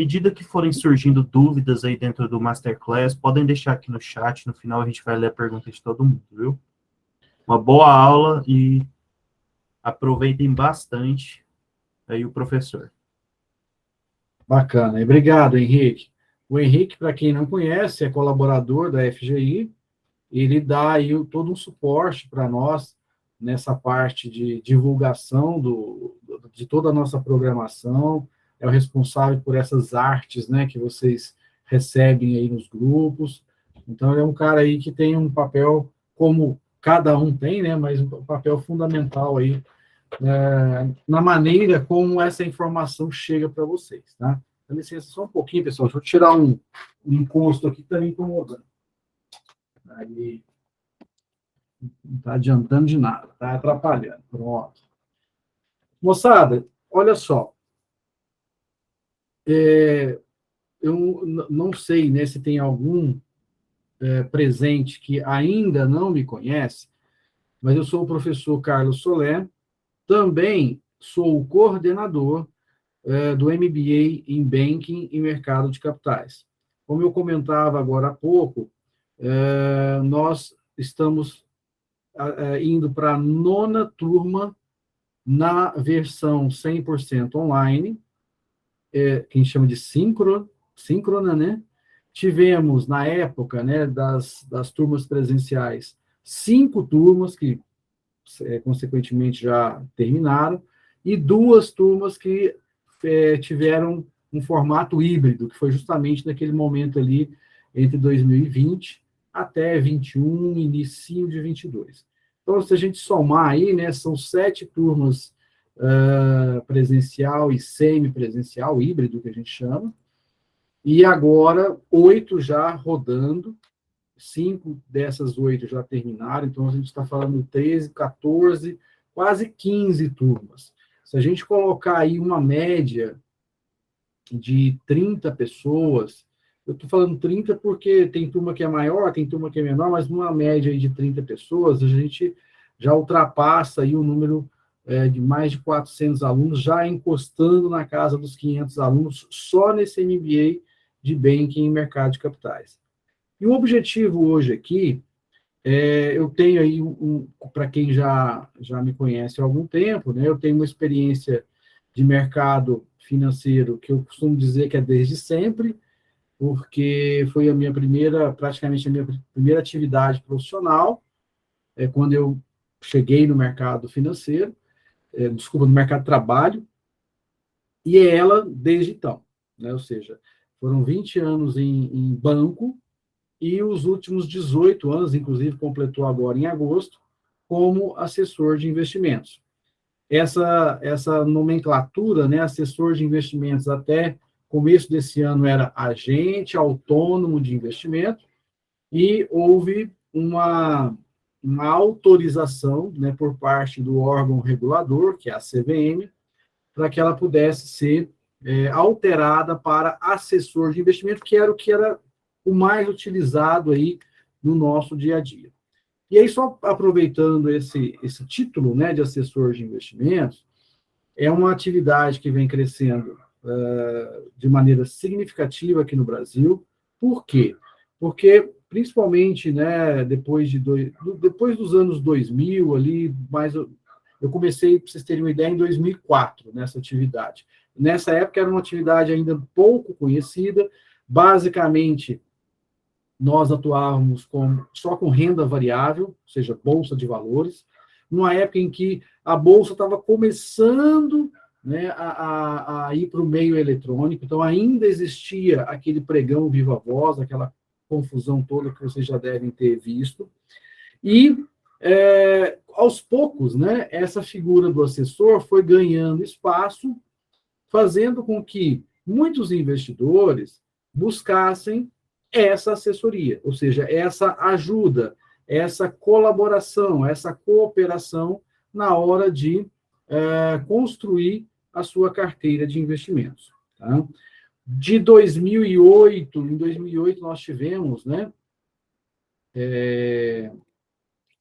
medida que forem surgindo dúvidas aí dentro do Masterclass, podem deixar aqui no chat, no final a gente vai ler a pergunta de todo mundo, viu? Uma boa aula e aproveitem bastante aí o professor. Bacana. Obrigado, Henrique. O Henrique, para quem não conhece, é colaborador da FGI. Ele dá aí todo um suporte para nós nessa parte de divulgação de toda a nossa programação. É o responsável por essas artes, né, que vocês recebem aí nos grupos. Então, ele é um cara aí que tem um papel, como cada um tem, né, mas um papel fundamental aí na maneira como essa informação chega para vocês, tá? Dá licença só um pouquinho, pessoal. Deixa eu tirar um encosto aqui que está me incomodando. Aí, não está adiantando de nada, está atrapalhando. Pronto. Moçada, olha só. Eu não sei, né, se tem algum presente que ainda não me conhece, mas eu sou o professor Carlos Solé, também sou o coordenador do MBA em Banking e Mercado de Capitais. Como eu comentava agora há pouco, nós estamos indo para a 9ª turma na versão 100% online, que a gente chama de síncrona, né? Tivemos, na época, né, das turmas presenciais, 5 turmas que, consequentemente, já terminaram, e 2 turmas que tiveram um formato híbrido, que foi justamente naquele momento ali, entre 2020 até 21, início de 22. Então, se a gente somar aí, né, são 7 turmas presencial e semi-presencial, híbrido, que a gente chama, e agora 8 já rodando, 5 dessas 8 já terminaram, então a gente está falando 13, 14, quase 15 turmas. Se a gente colocar aí uma média de 30 pessoas, eu estou falando 30 porque tem turma que é maior, tem turma que é menor, mas numa média aí de 30 pessoas, a gente já ultrapassa aí o número de mais de 400 alunos, já encostando na casa dos 500 alunos, só nesse MBA de Banking e Mercado de Capitais. E o objetivo hoje aqui, eu tenho aí, para quem já me conhece há algum tempo, né, eu tenho uma experiência de mercado financeiro que eu costumo dizer que é desde sempre, porque foi praticamente a minha primeira atividade profissional, quando eu cheguei no mercado financeiro, desculpa, no mercado de trabalho, e é ela desde então, né? Ou seja, foram 20 anos em banco, e os últimos 18 anos, inclusive completou agora em agosto, como assessor de investimentos. Essa nomenclatura, né, assessor de investimentos, até começo desse ano era agente autônomo de investimento, e houve uma autorização, né, por parte do órgão regulador, que é a CVM, para que ela pudesse ser alterada para assessor de investimento, que era o mais utilizado aí no nosso dia a dia. E aí, só aproveitando esse título, né, de assessor de investimentos, é uma atividade que vem crescendo de maneira significativa aqui no Brasil. Por quê? Porque, principalmente, né, depois dos anos 2000, ali, eu comecei, para vocês terem uma ideia, em 2004, nessa atividade. Nessa época, era uma atividade ainda pouco conhecida, basicamente, nós atuávamos só com renda variável, ou seja, bolsa de valores, numa época em que a bolsa estava começando, né, a ir para o meio eletrônico, então ainda existia aquele pregão viva voz, aquela confusão toda que vocês já devem ter visto, e aos poucos, né, essa figura do assessor foi ganhando espaço, fazendo com que muitos investidores buscassem essa assessoria, ou seja, essa ajuda, essa colaboração, essa cooperação na hora de construir a sua carteira de investimentos. Tá? De 2008, em 2008 nós tivemos, né,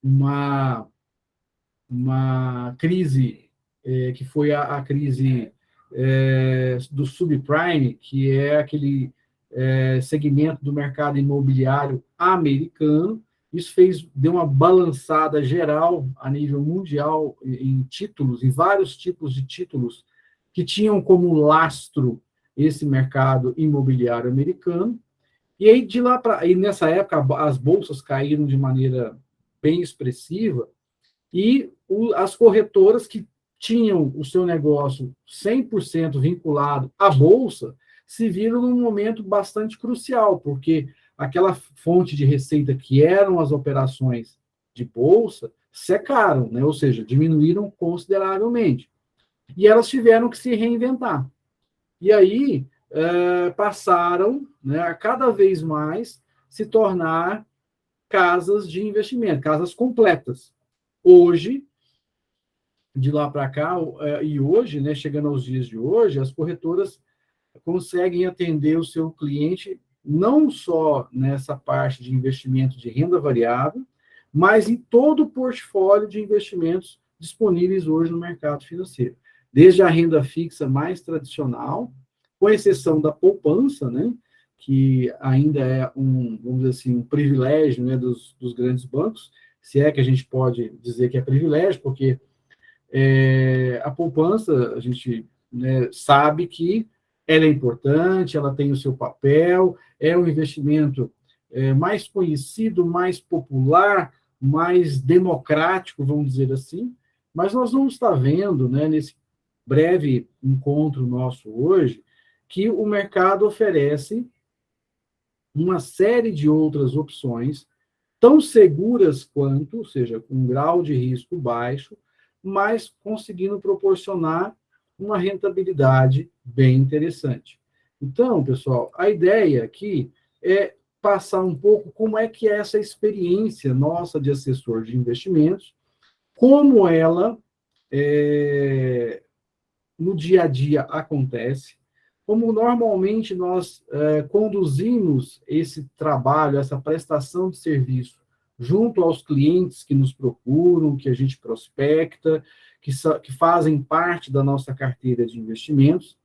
uma crise, que foi a crise do subprime, que é aquele segmento do mercado imobiliário americano. Isso deu uma balançada geral a nível mundial em títulos, em vários tipos de títulos que tinham como lastro esse mercado imobiliário americano. E aí, de lá para. E nessa época, as bolsas caíram de maneira bem expressiva, e as corretoras que tinham o seu negócio 100% vinculado à bolsa se viram num momento bastante crucial, porque aquela fonte de receita que eram as operações de bolsa secaram, né? Ou seja, diminuíram consideravelmente. E elas tiveram que se reinventar. E aí passaram, né, a cada vez mais se tornar casas de investimento, casas completas. Hoje, de lá para cá, e hoje, né, chegando aos dias de hoje, as corretoras conseguem atender o seu cliente não só nessa parte de investimento de renda variável, mas em todo o portfólio de investimentos disponíveis hoje no mercado financeiro. Desde a renda fixa mais tradicional, com exceção da poupança, né, que ainda é vamos dizer assim, um privilégio, né, dos grandes bancos, se é que a gente pode dizer que é privilégio, porque a poupança, a gente, né, sabe que ela é importante, ela tem o seu papel, é um investimento mais conhecido, mais popular, mais democrático, vamos dizer assim, mas nós vamos estar vendo, né, nesse breve encontro nosso hoje, que o mercado oferece uma série de outras opções, tão seguras quanto, ou seja, com um grau de risco baixo, mas conseguindo proporcionar uma rentabilidade bem interessante. Então, pessoal, a ideia aqui é passar um pouco como é que é essa experiência nossa de assessor de investimentos, como ela no dia a dia acontece, como normalmente nós conduzimos esse trabalho, essa prestação de serviço junto aos clientes que nos procuram, que a gente prospecta, que fazem parte da nossa carteira de investimentos.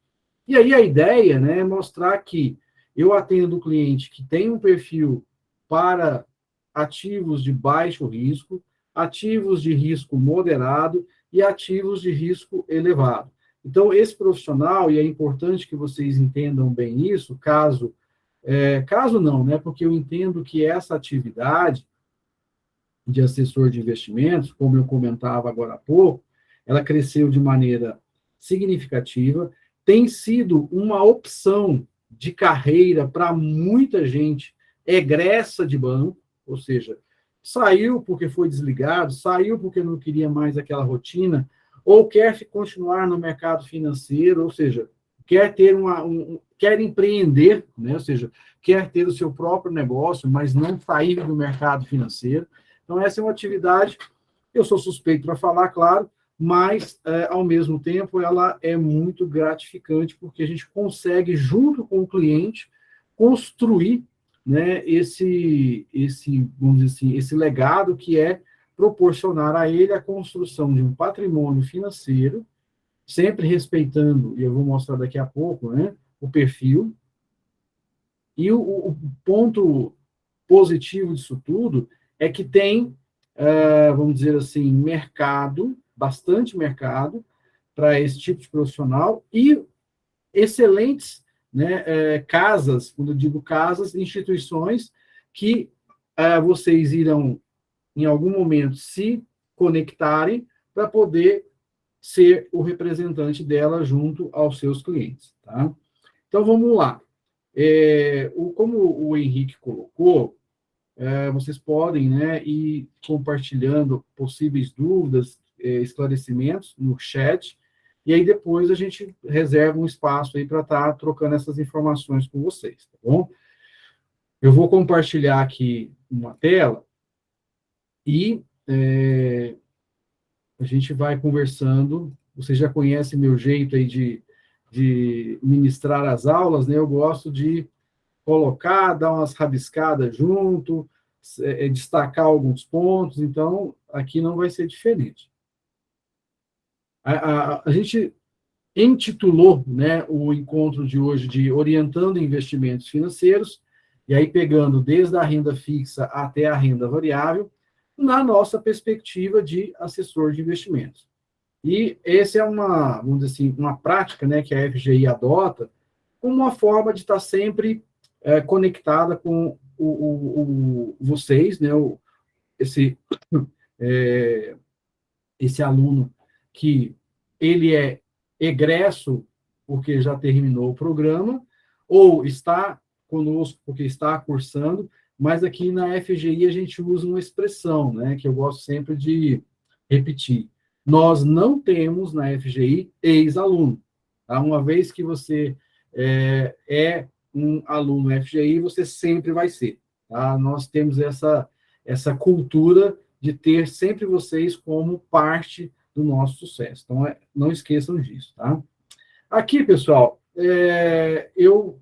E aí a ideia, né, é mostrar que eu atendo o cliente que tem um perfil para ativos de baixo risco, ativos de risco moderado e ativos de risco elevado. Então, esse profissional, e é importante que vocês entendam bem isso, caso não, né, porque eu entendo que essa atividade de assessor de investimentos, como eu comentava agora há pouco, ela cresceu de maneira significativa, tem sido uma opção de carreira para muita gente egressa de banco, ou seja, saiu porque foi desligado, saiu porque não queria mais aquela rotina, ou quer continuar no mercado financeiro, ou seja, quer ter quer empreender, né? Ou seja, quer ter o seu próprio negócio, mas não sair do mercado financeiro. Então, essa é uma atividade, eu sou suspeito para falar, claro, mas, ao mesmo tempo, ela é muito gratificante, porque a gente consegue, junto com o cliente, construir, né, vamos dizer assim, esse legado que é proporcionar a ele a construção de um patrimônio financeiro, sempre respeitando, e eu vou mostrar daqui a pouco, né, o perfil. E o ponto positivo disso tudo é que tem, vamos dizer assim, mercado, bastante mercado para esse tipo de profissional e excelentes, né, casas, quando eu digo casas, instituições que vocês irão, em algum momento, se conectarem para poder ser o representante dela junto aos seus clientes. Tá? Então, vamos lá. Como o Henrique colocou, vocês podem, né, ir compartilhando possíveis dúvidas, esclarecimentos no chat, e aí depois a gente reserva um espaço aí para estar trocando essas informações com vocês, tá bom? Eu vou compartilhar aqui uma tela e a gente vai conversando. Você já conhece meu jeito aí de ministrar as aulas, né? Eu gosto de colocar, dar umas rabiscadas junto, destacar alguns pontos, então aqui não vai ser diferente. A gente intitulou, né, o encontro de hoje de Orientando Investimentos Financeiros, e aí pegando desde a renda fixa até a renda variável, na nossa perspectiva de assessor de investimentos. E essa é uma, vamos dizer assim, uma prática, né, que a FGI adota como uma forma de estar sempre conectada com vocês, né, esse, esse aluno que ele é egresso porque já terminou o programa, ou está conosco porque está cursando, mas aqui na FGI a gente usa uma expressão, né, que eu gosto sempre de repetir. Nós não temos na FGI ex-aluno. Tá? Uma vez que você é um aluno FGI, você sempre vai ser. Tá? Nós temos essa cultura de ter sempre vocês como parte do nosso sucesso. Então, não esqueçam disso, tá? Aqui, pessoal, eu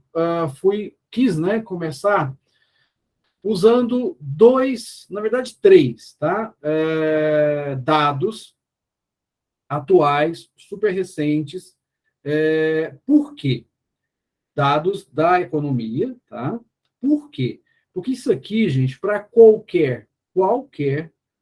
quis, né, começar usando na verdade, três, tá? Dados atuais, super recentes. Por quê? Dados da economia, tá? Por quê? Porque isso aqui, gente, para qualquer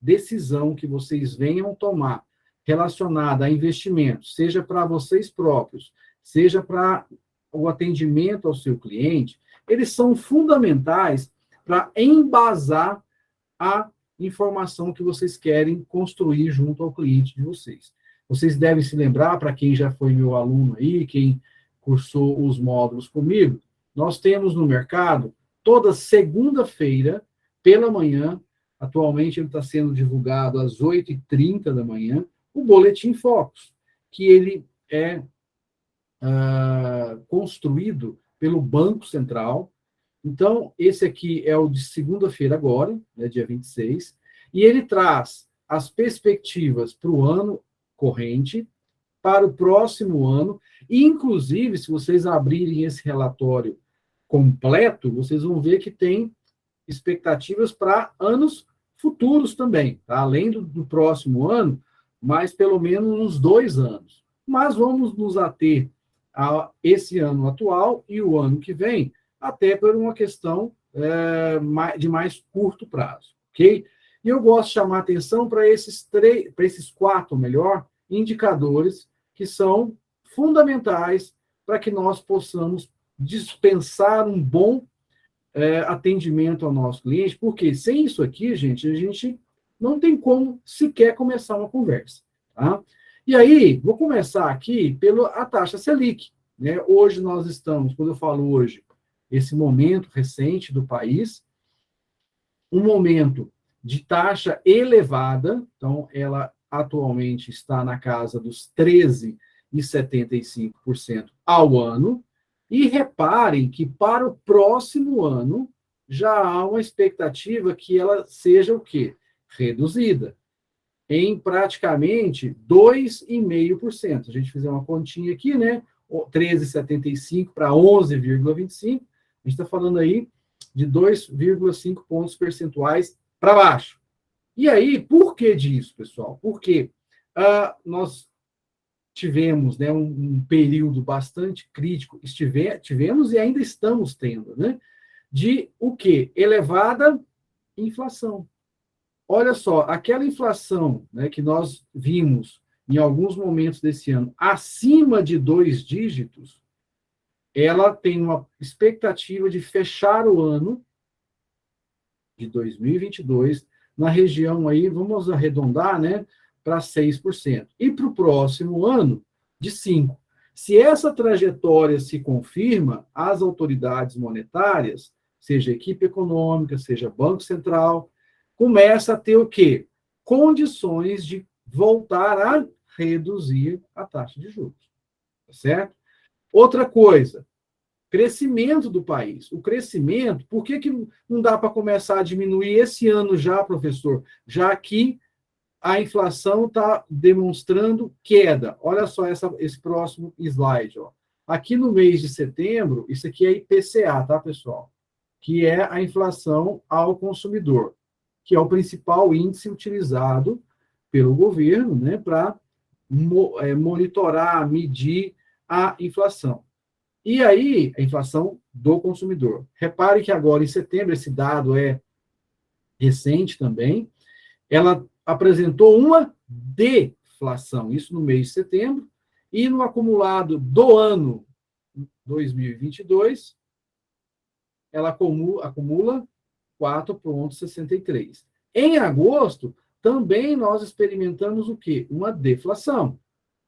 decisão que vocês venham tomar relacionada a investimentos, seja para vocês próprios, seja para o atendimento ao seu cliente, eles são fundamentais para embasar a informação que vocês querem construir junto ao cliente de vocês. Vocês devem se lembrar, para quem já foi meu aluno aí, quem cursou os módulos comigo, nós temos no mercado, toda segunda-feira, pela manhã, atualmente ele está sendo divulgado às 8h30 da manhã, o Boletim Focus, que ele é construído pelo Banco Central. Então, esse aqui é o de segunda-feira agora, né, dia 26, e ele traz as perspectivas para o ano corrente, para o próximo ano, e, inclusive, se vocês abrirem esse relatório completo, vocês vão ver que tem expectativas para anos futuros também, tá? Além do próximo ano, mas pelo menos uns 2 anos. Mas vamos nos ater a esse ano atual e o ano que vem, até por uma questão de mais curto prazo, ok? E eu gosto de chamar atenção para esses 4, melhor, indicadores que são fundamentais para que nós possamos dispensar um bom atendimento ao nosso cliente, porque sem isso aqui, gente, a gente não tem como sequer começar uma conversa. Tá? E aí, vou começar aqui pela taxa Selic. Né? Hoje nós estamos, quando eu falo hoje, esse momento recente do país, um momento de taxa elevada, então ela atualmente está na casa dos 13,75% ao ano, e reparem que para o próximo ano já há uma expectativa que ela seja o quê? Reduzida, em praticamente 2,5%. A gente fizer uma continha aqui, né? 13,75 para 11,25, a gente está falando aí de 2,5 pontos percentuais para baixo. E aí, por que disso, pessoal? Porque nós tivemos, né, um período bastante crítico, tivemos e ainda estamos tendo, né, de o quê? Elevada inflação. Olha só, aquela inflação, né, que nós vimos em alguns momentos desse ano, acima de 2 dígitos, ela tem uma expectativa de fechar o ano de 2022 na região aí, vamos arredondar, né, para 6%. E para o próximo ano, de 5%. Se essa trajetória se confirma, as autoridades monetárias, seja equipe econômica, seja Banco Central, começa a ter o quê? Condições de voltar a reduzir a taxa de juros. Tá certo? Outra coisa, crescimento do país. O crescimento, por que não dá para começar a diminuir esse ano já, professor? Já que a inflação está demonstrando queda. Olha só esse próximo slide. Ó. Aqui no mês de setembro, isso aqui é IPCA, tá, pessoal? Que é a inflação ao consumidor, que é o principal índice utilizado pelo governo, né, para monitorar, medir a inflação. E aí, a inflação do consumidor. Repare que agora, em setembro, esse dado é recente também, ela apresentou uma deflação, isso no mês de setembro, e no acumulado do ano 2022, ela acumula 4,63. Em agosto, também nós experimentamos o quê? Uma deflação.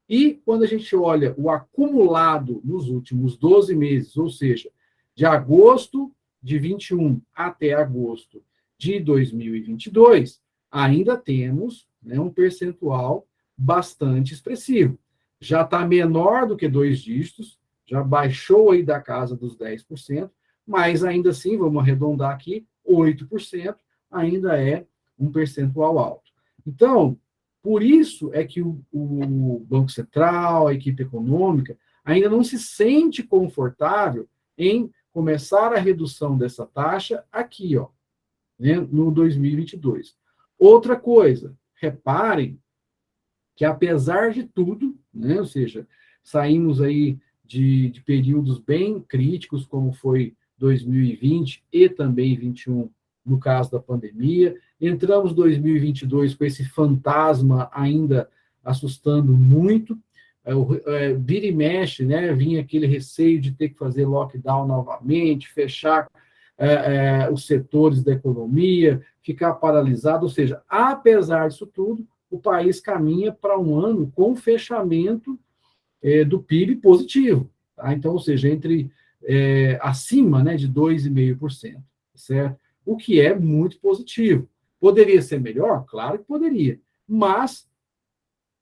E quando a gente olha o acumulado nos últimos 12 meses, ou seja, de agosto de 21 até agosto de 2022, ainda temos, né, um percentual bastante expressivo. Já está menor do que 2 dígitos, já baixou aí da casa dos 10%, mas ainda assim, vamos arredondar aqui, 8% ainda é um percentual alto. Então, por isso é que o Banco Central, a equipe econômica, ainda não se sente confortável em começar a redução dessa taxa aqui, ó, né, no 2022. Outra coisa, reparem que apesar de tudo, né, ou seja, saímos aí de períodos bem críticos, como foi 2020 e também 2021, no caso da pandemia, entramos em 2022 com esse fantasma ainda assustando muito, vira e mexe, né, vinha aquele receio de ter que fazer lockdown novamente, fechar os setores da economia, ficar paralisado, ou seja, apesar disso tudo, o país caminha para um ano com fechamento do PIB positivo, tá? Então, ou seja, acima, né, de 2,5%, certo? O que é muito positivo. Poderia ser melhor? Claro que poderia, mas,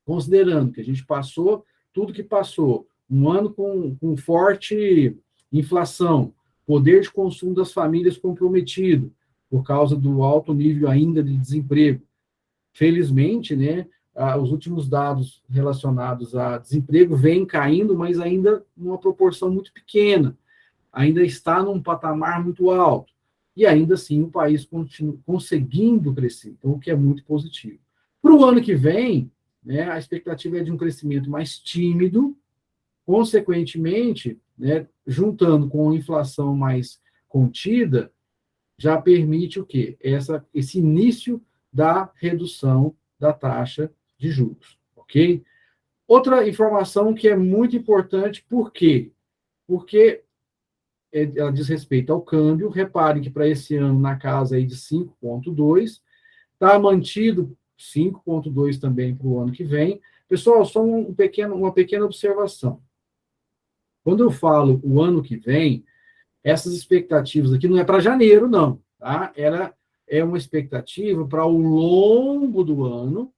considerando que a gente passou tudo que passou, um ano com forte inflação, poder de consumo das famílias comprometido, por causa do alto nível ainda de desemprego. Felizmente, né, os últimos dados relacionados a desemprego vêm caindo, mas ainda numa proporção muito pequena, ainda está num patamar muito alto, e ainda assim o país continua conseguindo crescer, então o que é muito positivo. Para o ano que vem, né, a expectativa é de um crescimento mais tímido, consequentemente, né, juntando com a inflação mais contida, já permite o quê? Esse início da redução da taxa de juros, ok? Outra informação que é muito importante, por quê? Porque ela diz respeito ao câmbio. Reparem que para esse ano, na casa aí de 5,2, está mantido 5,2 também para o ano que vem. Pessoal, só uma pequena observação. Quando eu falo o ano que vem, essas expectativas aqui não é para janeiro, não, tá? É uma expectativa para ao longo do ano,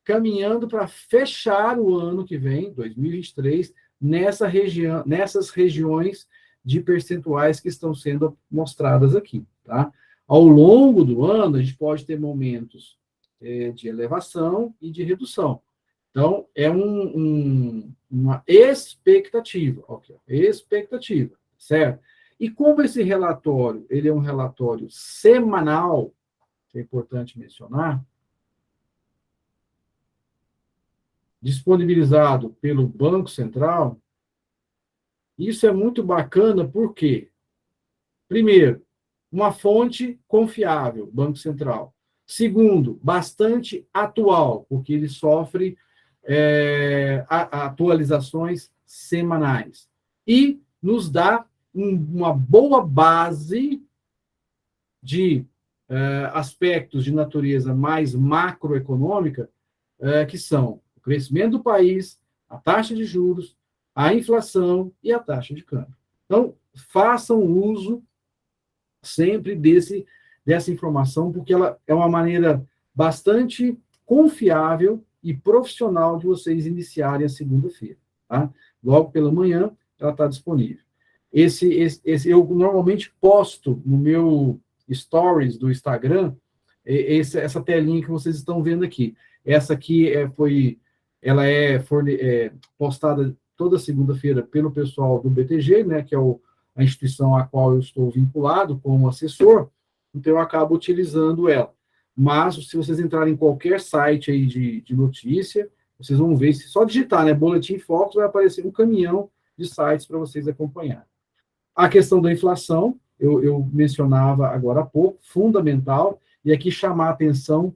caminhando para fechar o ano que vem, 2023, nessas regiões de percentuais que estão sendo mostradas aqui, tá? Ao longo do ano, a gente pode ter momentos de elevação e de redução. Então, é uma expectativa, ok? Expectativa, certo? E como esse relatório, ele é um relatório semanal, que é importante mencionar, disponibilizado pelo Banco Central, isso é muito bacana, por quê? Primeiro, uma fonte confiável, Banco Central. Segundo, bastante atual, porque ele sofre atualizações semanais. E nos dá uma boa base de aspectos de natureza mais macroeconômica, que são o crescimento do país, a taxa de juros, a inflação e a taxa de câmbio. Então, façam uso sempre dessa informação, porque ela é uma maneira bastante confiável e profissional de vocês iniciarem a segunda-feira, tá? Logo pela manhã, ela está disponível. Eu normalmente posto no meu stories do Instagram essa telinha que vocês estão vendo aqui. Essa aqui ela é postada toda segunda-feira pelo pessoal do BTG, né, que é a instituição a qual eu estou vinculado como assessor, então eu acabo utilizando ela. Mas, se vocês entrarem em qualquer site aí de notícia, Vocês vão ver, se só digitar, né, Boletim Focus, vai aparecer um caminhão de sites para vocês acompanhar. A questão da inflação, eu mencionava agora há pouco, fundamental, e aqui chamar a atenção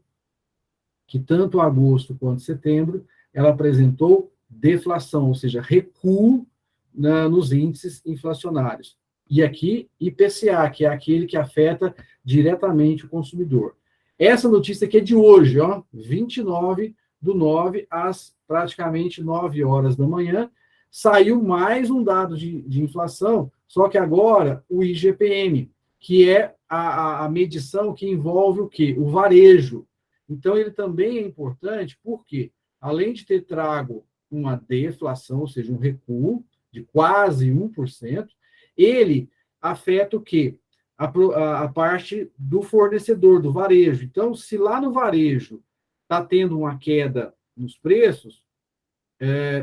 que tanto agosto quanto setembro, ela apresentou deflação, ou seja, recuo nos índices inflacionários. E aqui, IPCA, que é aquele que afeta diretamente o consumidor. Essa notícia aqui é de hoje, ó, 29/9, às praticamente 9 horas da manhã, saiu mais um dado de inflação, só que agora o IGPM, que é a medição que envolve o quê? O varejo. Então, ele também é importante porque, além de ter trago uma deflação, ou seja, um recuo de quase 1%, ele afeta o quê? A parte do fornecedor, do varejo. Então, se lá no varejo está tendo uma queda nos preços,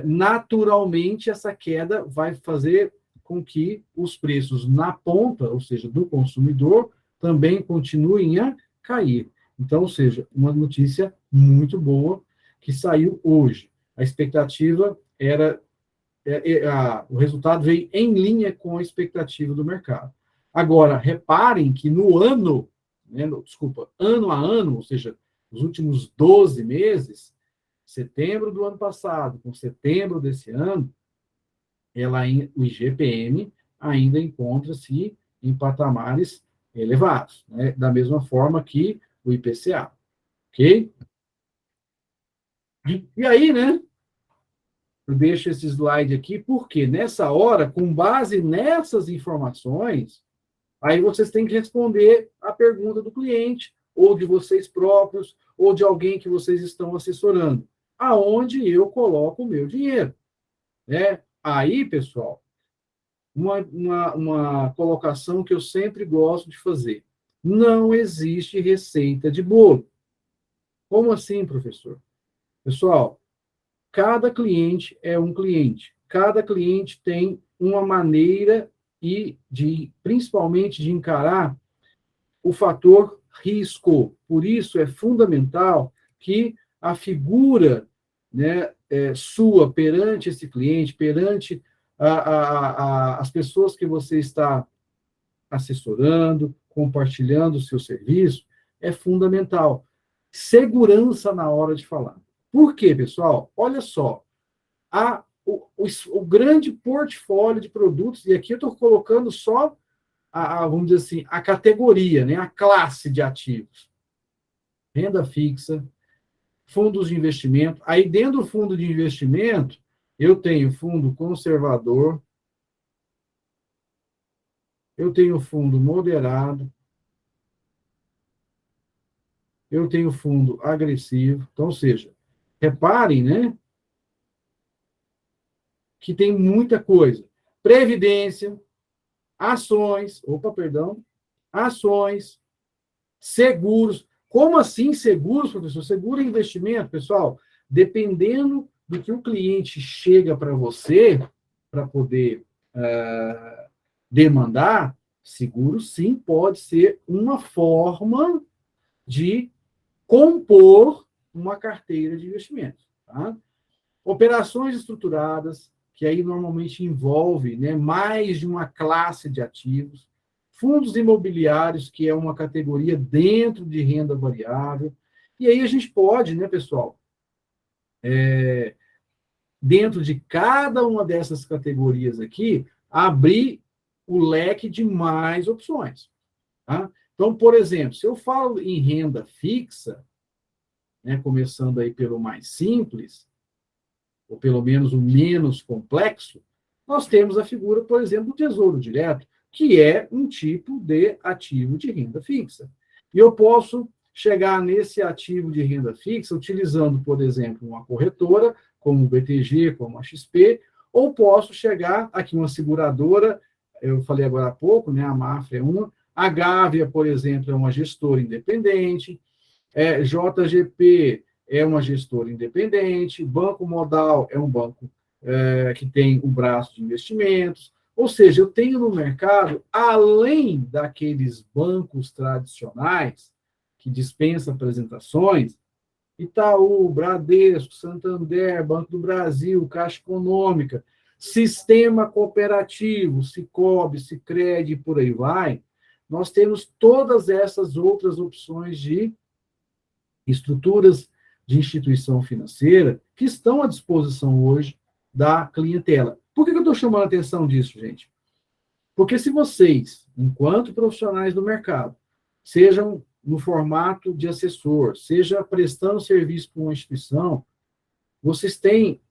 naturalmente essa queda vai fazer com que os preços na ponta, ou seja, do consumidor, também continuem a cair. Então, ou seja, uma notícia muito boa que saiu hoje. A expectativa era, o resultado veio em linha com a expectativa do mercado. Agora, reparem que no ano, ano a ano, ou seja, nos últimos 12 meses, setembro do ano passado com setembro desse ano, o IGPM ainda encontra-se em patamares elevados, né? Da mesma forma que o IPCA, ok? E aí, né, eu deixo esse slide aqui, porque nessa hora, com base nessas informações, aí vocês têm que responder a pergunta do cliente, ou de vocês próprios, ou de alguém que vocês estão assessorando. Aonde eu coloco o meu dinheiro? Né? Aí, pessoal, uma colocação que eu sempre gosto de fazer. Não existe receita de bolo. Como assim, professor? Pessoal, cada cliente é um cliente. Cada cliente tem uma maneira principalmente de encarar o fator risco. Por isso é fundamental que a figura, né, sua perante esse cliente, perante as pessoas que você está assessorando, compartilhando o seu serviço, é fundamental. Segurança na hora de falar. Por quê, pessoal? Olha só, o grande portfólio de produtos, e aqui eu estou colocando só vamos dizer assim, a categoria, né, a classe de ativos. Renda fixa, fundos de investimento. Aí, dentro do fundo de investimento, eu tenho fundo conservador, eu tenho fundo moderado, eu tenho fundo agressivo. Então, ou seja, reparem, né, que tem muita coisa. Previdência, ações, seguros. Como assim seguros, professor? Seguro é investimento, pessoal. Dependendo do que o cliente chega para você, para poder demandar, seguro sim pode ser uma forma de compor uma carteira de investimentos. Tá? Operações estruturadas, que aí normalmente envolve, né, mais de uma classe de ativos. Fundos imobiliários, que é uma categoria dentro de renda variável. E aí a gente pode, né, pessoal, dentro de cada uma dessas categorias aqui, abrir o leque de mais opções. Tá? Então, por exemplo, se eu falo em renda fixa, né, começando aí pelo mais simples, ou pelo menos o menos complexo, nós temos a figura, por exemplo, do Tesouro Direto, que é um tipo de ativo de renda fixa. E eu posso chegar nesse ativo de renda fixa utilizando, por exemplo, uma corretora, como o BTG, como a XP, ou posso chegar aqui uma seguradora, eu falei agora há pouco, né, a Mafra é uma, a Gávea, por exemplo, é uma gestora independente, JGP é uma gestora independente, Banco Modal é um banco que tem um braço de investimentos. Ou seja, eu tenho no mercado, além daqueles bancos tradicionais que dispensam apresentações, Itaú, Bradesco, Santander, Banco do Brasil, Caixa Econômica, Sistema Cooperativo, Sicob, Sicredi e por aí vai, nós temos todas essas outras opções de estruturas de instituição financeira que estão à disposição hoje da clientela. Por que eu estou chamando a atenção disso, gente? Porque se vocês, enquanto profissionais do mercado, sejam no formato de assessor, seja prestando serviço para uma instituição, vocês têm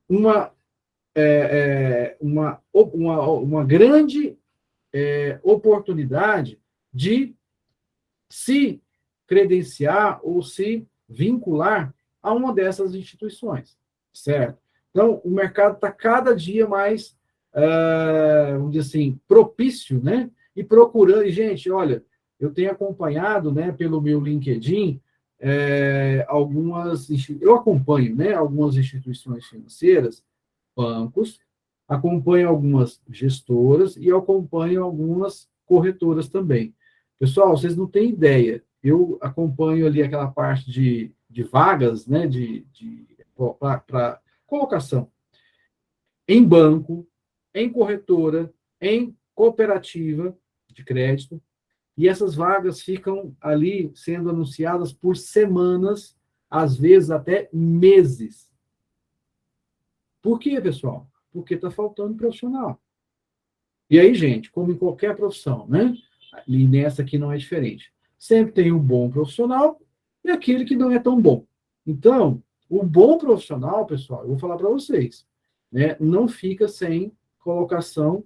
uma grande oportunidade de se credenciar ou se vincular a uma dessas instituições, certo? Então, o mercado está cada dia mais, vamos dizer assim, propício, né? E procurando, e, gente, olha, eu tenho acompanhado, né, pelo meu LinkedIn, eu acompanho, né, algumas instituições financeiras, bancos, acompanho algumas gestoras e acompanho algumas corretoras também. Pessoal, vocês não têm ideia. Eu acompanho ali aquela parte de vagas, né, para colocação em banco, em corretora, em cooperativa de crédito, e essas vagas ficam ali sendo anunciadas por semanas, às vezes até meses. Por quê, pessoal? Porque está faltando profissional. E aí, gente, como em qualquer profissão, né? E nessa aqui não é diferente. Sempre tem um bom profissional e aquele que não é tão bom. Então, o bom profissional, pessoal, eu vou falar para vocês, né? Não fica sem colocação,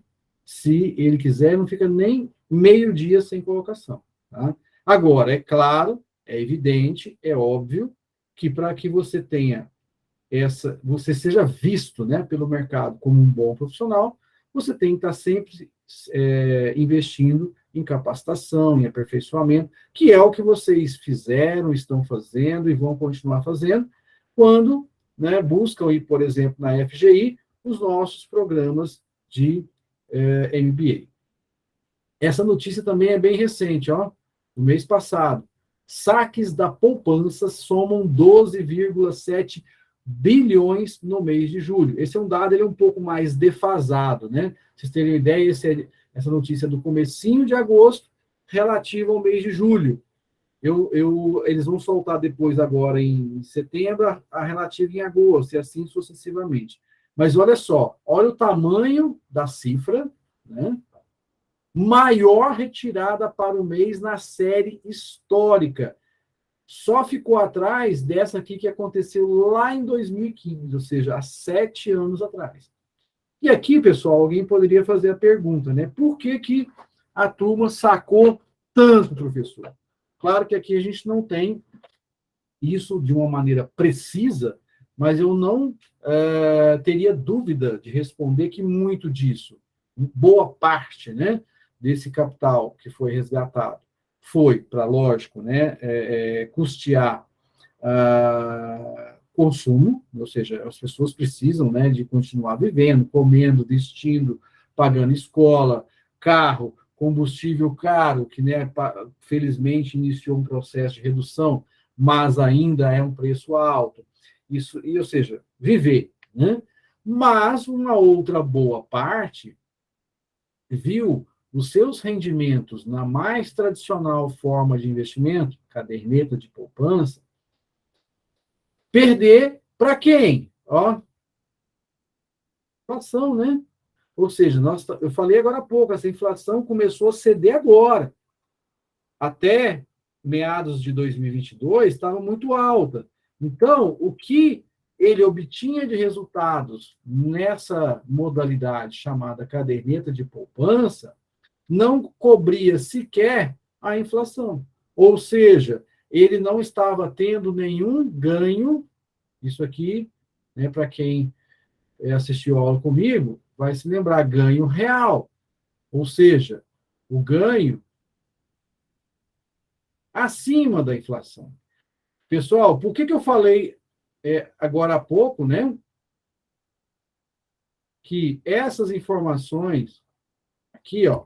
se ele quiser, não fica nem meio dia sem colocação. Tá? Agora, é claro, é evidente, é óbvio, que para que você tenha você seja visto, né, pelo mercado como um bom profissional, você tem que estar sempre investindo em capacitação, em aperfeiçoamento, que é o que vocês fizeram, estão fazendo e vão continuar fazendo, quando, né, buscam ir, por exemplo, na FGI, os nossos programas de MBA. Essa notícia também é bem recente, ó, no mês passado. Saques da poupança somam 12,7 bilhões no mês de julho. Esse é um dado, ele é um pouco mais defasado, né? Vocês terem uma ideia, essa notícia é do comecinho de agosto, relativa ao mês de julho. Eles vão soltar depois, agora em setembro, a relativa em agosto, e assim sucessivamente. Mas olha só, olha o tamanho da cifra, né? Maior retirada para o mês na série histórica. Só ficou atrás dessa aqui que aconteceu lá em 2015, ou seja, há 7 anos atrás. E aqui, pessoal, alguém poderia fazer a pergunta, né? Por que a turma sacou tanto, professor? Claro que aqui a gente não tem isso de uma maneira precisa, mas eu não teria dúvida de responder que muito disso, boa parte, né, desse capital que foi resgatado, foi para, lógico, né, custear consumo, ou seja, as pessoas precisam, né, de continuar vivendo, comendo, vestindo, pagando escola, carro, combustível caro, que, né, felizmente iniciou um processo de redução, mas ainda é um preço alto. Isso, ou seja, viver, né? Mas uma outra boa parte viu os seus rendimentos na mais tradicional forma de investimento, caderneta de poupança, perder para quem? Ó, inflação, né? Ou seja, eu falei agora há pouco, essa inflação começou a ceder agora. Até meados de 2022 estava muito alta. Então, o que ele obtinha de resultados nessa modalidade chamada caderneta de poupança não cobria sequer a inflação. Ou seja, ele não estava tendo nenhum ganho. Isso aqui, né, para quem assistiu a aula comigo, vai se lembrar, ganho real. Ou seja, o ganho acima da inflação. Pessoal, por que eu falei agora há pouco, né, que essas informações aqui, ó,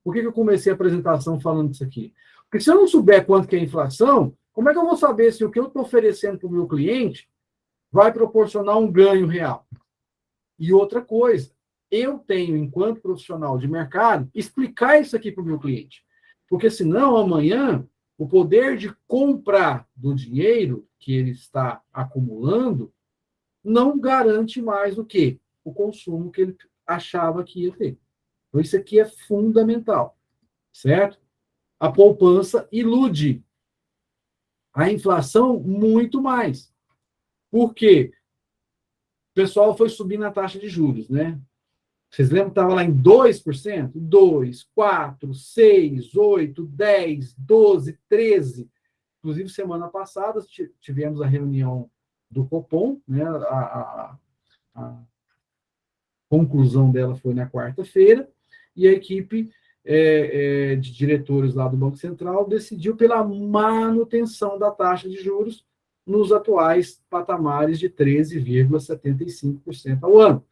por que eu comecei a apresentação falando disso aqui? Porque se eu não souber quanto que é a inflação, Como é que eu vou saber se o que eu estou oferecendo para o meu cliente vai proporcionar um ganho real? E outra coisa, eu tenho, enquanto profissional de mercado, explicar isso aqui para o meu cliente. Porque senão, amanhã, o poder de comprar do dinheiro que ele está acumulando não garante mais o quê? O consumo que ele achava que ia ter. Então, isso aqui é fundamental, certo? A poupança ilude a inflação muito mais. Por quê? O pessoal foi subindo a taxa de juros, né? Vocês lembram que estava lá em 2%? 2, 4, 6, 8, 10, 12, 13. Inclusive, semana passada, tivemos a reunião do Copom, né? A conclusão dela foi na quarta-feira, e a equipe de diretores lá do Banco Central decidiu pela manutenção da taxa de juros nos atuais patamares de 13,75% ao ano.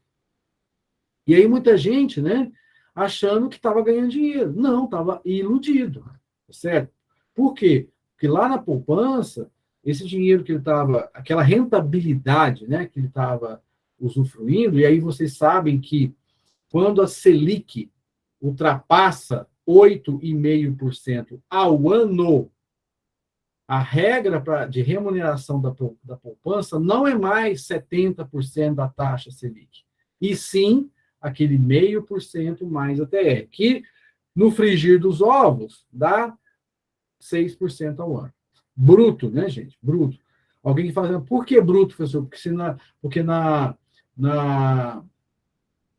E aí muita gente, né, achando que estava ganhando dinheiro. Não, estava iludido, certo? Por quê? Porque lá na poupança, esse dinheiro que ele estava, aquela rentabilidade, né, que ele estava usufruindo, e aí vocês sabem que quando a Selic ultrapassa 8,5% ao ano, a regra de remuneração da poupança não é mais 70% da taxa Selic, e sim aquele 0,5% mais a TR, que no frigir dos ovos dá 6% ao ano. Bruto, né, gente? Bruto. Alguém que fala, por que bruto, professor? Porque na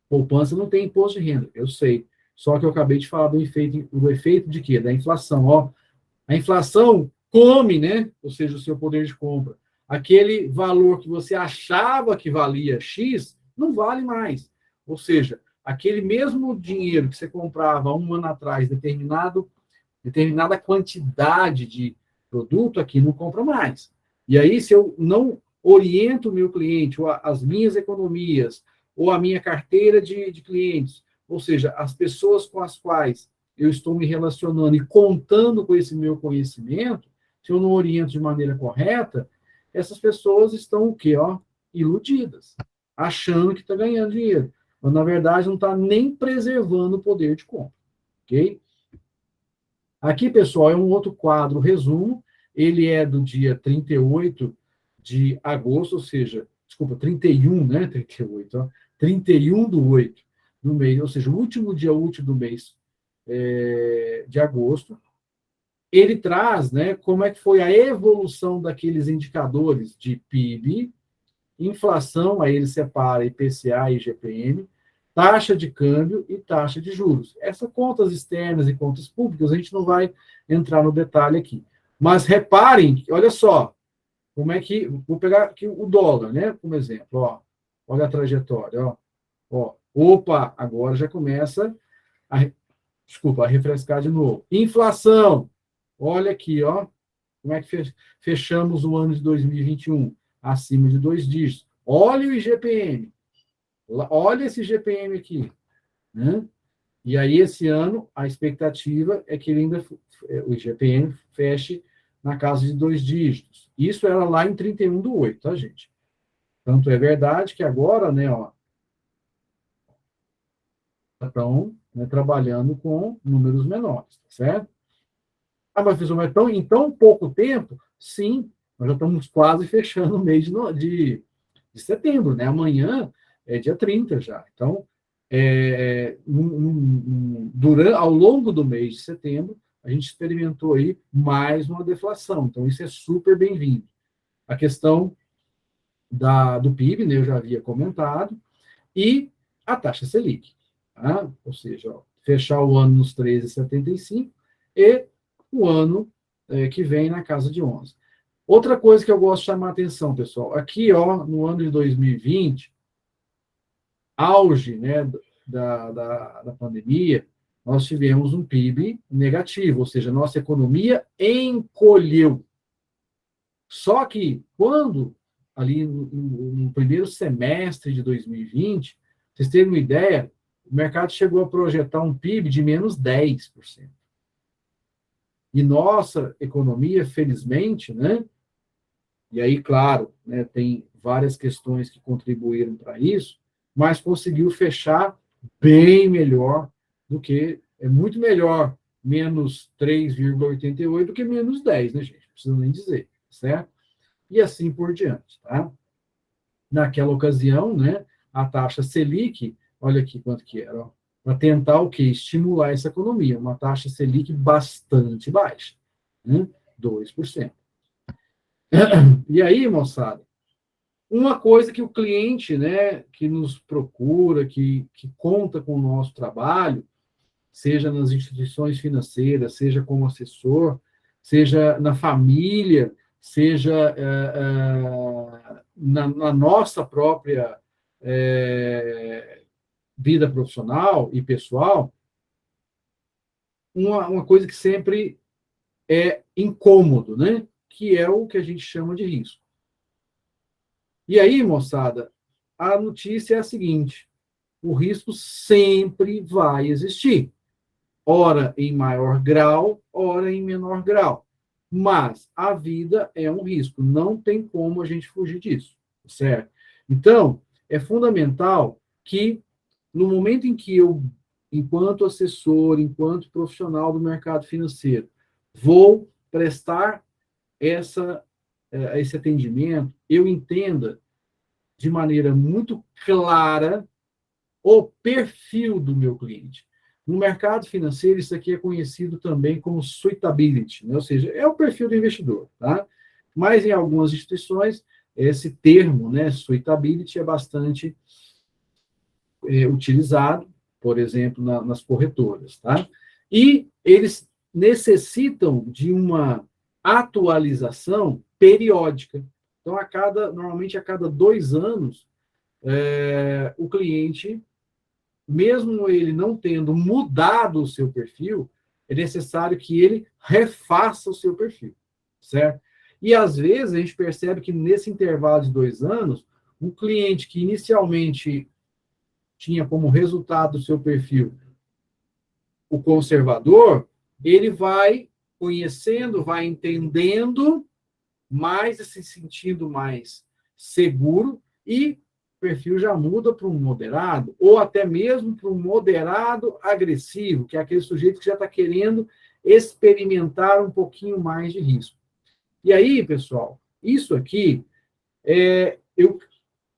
poupança não tem imposto de renda. Eu sei. Só que eu acabei de falar do efeito de quê? Da inflação. Ó, a inflação come, né? Ou seja, o seu poder de compra. Aquele valor que você achava que valia X, não vale mais. Ou seja, aquele mesmo dinheiro que você comprava um ano atrás, determinada quantidade de produto, aqui não compra mais. E aí, se eu não oriento o meu cliente, ou as minhas economias, ou a minha carteira de clientes, ou seja, as pessoas com as quais eu estou me relacionando e contando com esse meu conhecimento, se eu não oriento de maneira correta, essas pessoas estão o quê? Ó, iludidas, achando que está ganhando dinheiro. Mas, na verdade, não está nem preservando o poder de compra. Ok? Aqui, pessoal, é um outro quadro, resumo. Ele é do dia 38 de agosto, ou seja, desculpa, 31, né? 38, ó, 31/8 do mês, ou seja, o último dia útil do mês de agosto. Ele traz, né, como é que foi a evolução daqueles indicadores de PIB, inflação, aí ele separa IPCA e IGPM, taxa de câmbio e taxa de juros. Essas contas externas e contas públicas, a gente não vai entrar no detalhe aqui. Mas reparem, olha só, como é que... Vou pegar aqui o dólar, né, como exemplo. Ó, olha a trajetória. Ó, opa, agora já começa a refrescar de novo. Inflação. Olha aqui, ó, como é que fechamos o ano de 2021? Acima de 2 dígitos. Olha o IGPM. Olha esse IGPM aqui. Né? E aí, esse ano, a expectativa é que o IGPM feche na casa de 2 dígitos. Isso era lá em 31/8, tá, gente? Tanto é verdade que agora, né, ó, estão, né, trabalhando com números menores, tá certo? Ah, mas professor, mas em tão pouco tempo? Sim, nós já estamos quase fechando o mês de setembro, né? Amanhã é dia 30 já. Então, ao longo do mês de setembro, a gente experimentou aí mais uma deflação. Então, isso é super bem-vindo. A questão do PIB, né, eu já havia comentado, e a taxa Selic. Tá? Ou seja, ó, fechar o ano nos 13,75 e o ano que vem na casa de 11. Outra coisa que eu gosto de chamar a atenção, pessoal, aqui, ó, no ano de 2020, auge, né, da pandemia, nós tivemos um PIB negativo, ou seja, nossa economia encolheu. Só que, quando, ali no primeiro semestre de 2020, vocês terem uma ideia, o mercado chegou a projetar um PIB de menos 10%. E nossa economia, felizmente, né? E aí, claro, né, tem várias questões que contribuíram para isso, mas conseguiu fechar bem melhor do que, é muito melhor menos 3,88 do que menos 10, né, gente? Não preciso nem dizer, certo? E assim por diante, tá? Naquela ocasião, né, a taxa Selic, olha aqui quanto que era, para tentar o quê? Estimular essa economia, uma taxa Selic bastante baixa, né? 2%. E aí, moçada, uma coisa que o cliente, né, que nos procura, que conta com o nosso trabalho, seja nas instituições financeiras, seja como assessor, seja na família, seja na nossa própria vida profissional e pessoal, uma coisa que sempre é incômodo, né? Que é o que a gente chama de risco. E aí, moçada, a notícia é a seguinte: o risco sempre vai existir, ora em maior grau, ora em menor grau. Mas a vida é um risco, não tem como a gente fugir disso, certo? Então, é fundamental que, no momento em que eu, enquanto assessor, enquanto profissional do mercado financeiro, vou prestar esse atendimento, eu entenda de maneira muito clara o perfil do meu cliente. No mercado financeiro, isso aqui é conhecido também como suitability, né? Ou seja, é o perfil do investidor, tá? Mas em algumas instituições, esse termo, né, suitability, é bastante utilizado, por exemplo, nas corretoras, tá? E eles necessitam de uma atualização periódica. Então, normalmente a cada 2 anos, o cliente, mesmo ele não tendo mudado o seu perfil, é necessário que ele refaça o seu perfil, certo? E às vezes a gente percebe que nesse intervalo de 2 anos, um cliente que inicialmente tinha como resultado do seu perfil o conservador, ele vai conhecendo, vai entendendo mais, se sentindo mais seguro, e o perfil já muda para um moderado, ou até mesmo para um moderado agressivo, que é aquele sujeito que já está querendo experimentar um pouquinho mais de risco. E aí, pessoal, isso aqui eu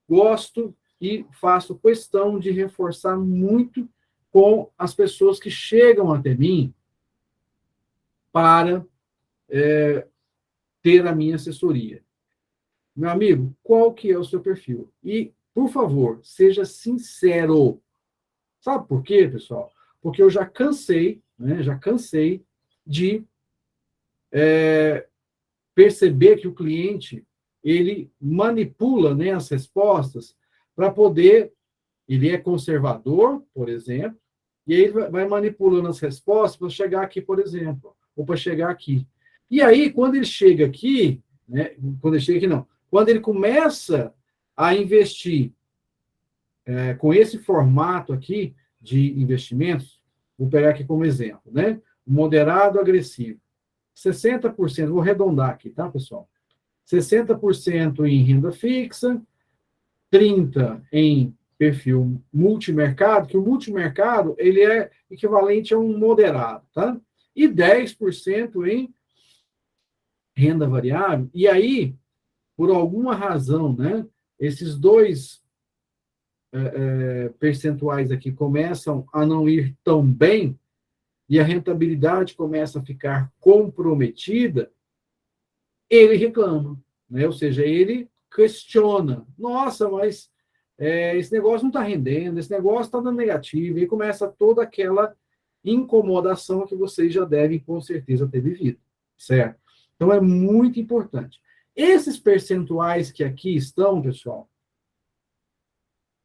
gosto e faço questão de reforçar muito com as pessoas que chegam até mim para ter a minha assessoria. Meu amigo, qual que é o seu perfil? E, por favor, seja sincero. Sabe por quê, pessoal? Porque eu já cansei, né? Já cansei de perceber que o cliente ele manipula, né, as respostas para poder. Ele é conservador, por exemplo, e aí ele vai manipulando as respostas para chegar aqui, por exemplo, ou para chegar aqui. E aí, quando ele chega aqui, né, quando ele chega aqui, não, quando ele começa a investir com esse formato aqui de investimentos, vou pegar aqui como exemplo, né? Moderado agressivo. 60%, vou arredondar aqui, tá, pessoal? 60% em renda fixa, 30% em perfil multimercado, que o multimercado ele é equivalente a um moderado, tá? E 10% em renda variável. E aí, por alguma razão, né, esses dois percentuais aqui começam a não ir tão bem e a rentabilidade começa a ficar comprometida, ele reclama, né? Ou seja, ele questiona. Nossa, mas esse negócio não está rendendo, esse negócio está dando negativo, e começa toda aquela incomodação que vocês já devem, com certeza, ter vivido, certo? Então, é muito importante. Esses percentuais que aqui estão, pessoal,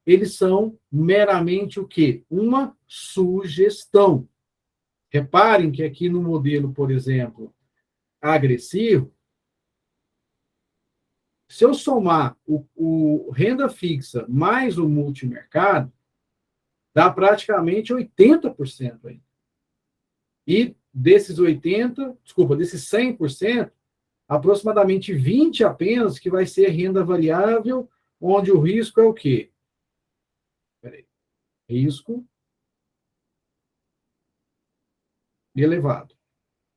eles são meramente o quê? Uma sugestão. Reparem que aqui no modelo, por exemplo, agressivo, se eu somar o renda fixa mais o multimercado, dá praticamente 80% aí. E desses 100%, aproximadamente 20 apenas que vai ser renda variável, onde o risco é o quê? Risco elevado,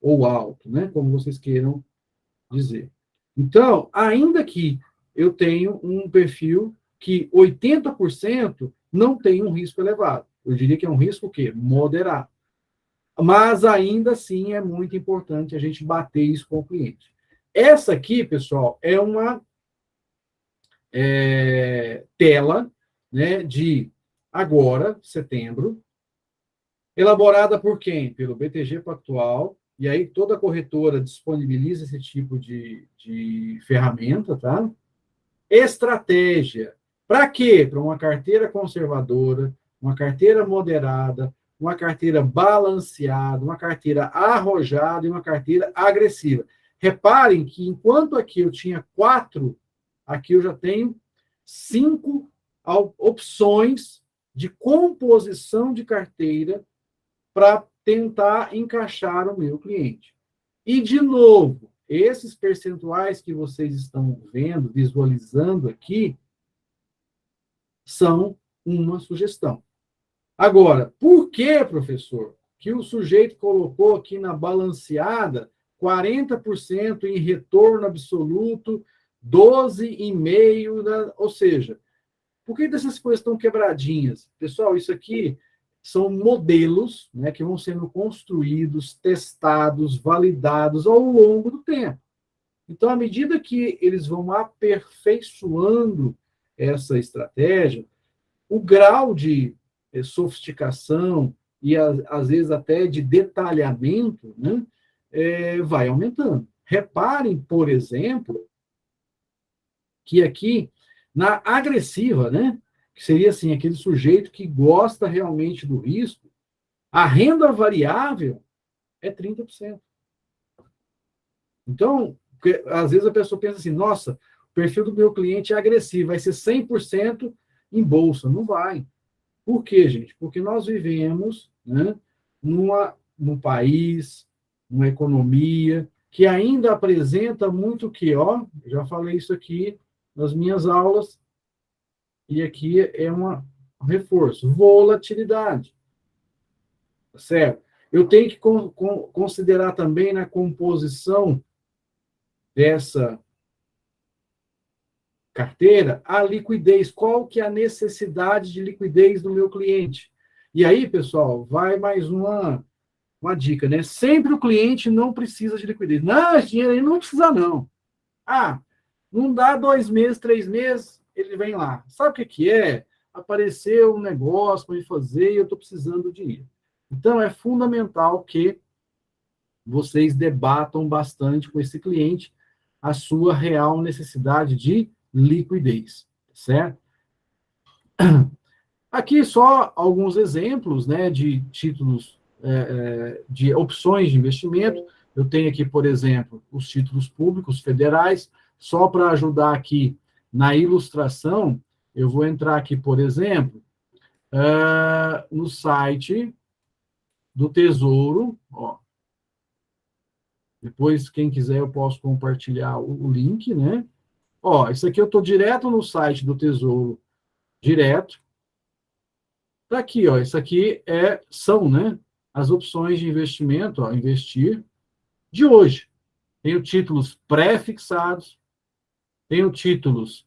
ou alto, né? Como vocês queiram dizer. Então, ainda que eu tenho um perfil que 80% não tem um risco elevado. Eu diria que é um risco o quê? Moderado. Mas ainda assim é muito importante a gente bater isso com o cliente. Essa aqui, pessoal, é uma tela, né, de agora, setembro, elaborada por quem? Pelo BTG Pactual, e aí toda corretora disponibiliza esse tipo de ferramenta, tá? Estratégia. Para quê? Para uma carteira conservadora, uma carteira moderada, uma carteira balanceada, uma carteira arrojada e uma carteira agressiva. Reparem que enquanto aqui eu tinha 4, aqui eu já tenho 5 opções de composição de carteira para tentar encaixar o meu cliente. E, de novo, esses percentuais que vocês estão vendo, visualizando aqui, são uma sugestão. Agora, por que, professor, que o sujeito colocou aqui na balanceada 40% em retorno absoluto, 12,5%, ou seja, por que dessas coisas estão quebradinhas? Pessoal, isso aqui são modelos, né, que vão sendo construídos, testados, validados ao longo do tempo. Então, à medida que eles vão aperfeiçoando essa estratégia, o grau de sofisticação e, às vezes, até de detalhamento, né, vai aumentando. Reparem, por exemplo, que aqui, na agressiva, né, que seria assim, aquele sujeito que gosta realmente do risco, a renda variável é 30%. Então, às vezes a pessoa pensa assim, nossa, o perfil do meu cliente é agressivo, vai ser 100% em bolsa. Não vai. Por quê, gente? Porque nós vivemos, né, num país, numa economia, que ainda apresenta muito o que, ó, já falei isso aqui nas minhas aulas, e aqui é um reforço, volatilidade, certo? Eu tenho que considerar também na composição dessa carteira a liquidez, qual que é a necessidade de liquidez do meu cliente. E aí, pessoal, vai mais uma dica, né? Sempre o cliente não precisa de liquidez. Não, esse dinheiro aí não precisa, não. Ah, não dá 2 meses, 3 meses, ele vem lá. Sabe o que é? Apareceu um negócio para me fazer e eu estou precisando do dinheiro. Então, é fundamental que vocês debatam bastante com esse cliente a sua real necessidade de liquidez, certo? Aqui só alguns exemplos, né, de títulos, de opções de investimento. Eu tenho aqui, por exemplo, os títulos públicos federais. Só para ajudar aqui na ilustração, eu vou entrar aqui, por exemplo, no site do Tesouro. Ó. Depois, quem quiser, eu posso compartilhar o link, né? Ó, isso aqui eu estou direto no site do Tesouro, direto. Tá aqui, ó, isso aqui são, né, as opções de investimento, ó, investir, de hoje. Tenho títulos pré-fixados, tenho títulos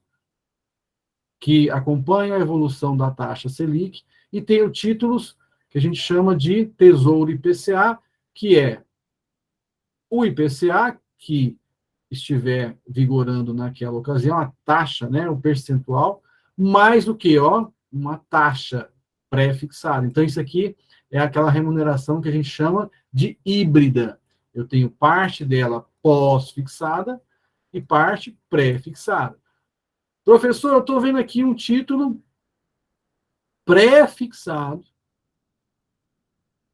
que acompanham a evolução da taxa Selic, e tenho títulos que a gente chama de Tesouro IPCA, que é o IPCA, que estiver vigorando naquela ocasião, a taxa, né, o percentual, mais do que, ó, uma taxa pré-fixada. Então, isso aqui é aquela remuneração que a gente chama de híbrida. Eu tenho parte dela pós-fixada e parte pré-fixada. Professor, eu estou vendo aqui um título pré-fixado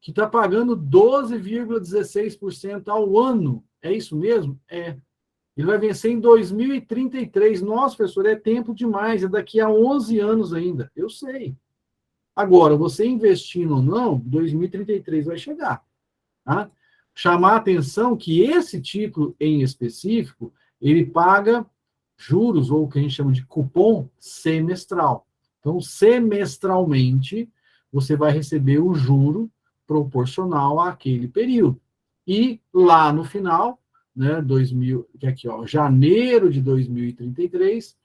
que está pagando 12,16% ao ano. É isso mesmo? É. Ele vai vencer em 2033. Nossa, professor, é tempo demais. É daqui a 11 anos ainda. Eu sei. Agora, você investindo ou não, 2033 vai chegar. Tá? chamar a atenção que esse título em específico, ele paga juros, ou o que a gente chama de cupom semestral. Então, semestralmente, você vai receber o juro proporcional àquele período. E lá no final, né, que aqui, ó, janeiro de 2033,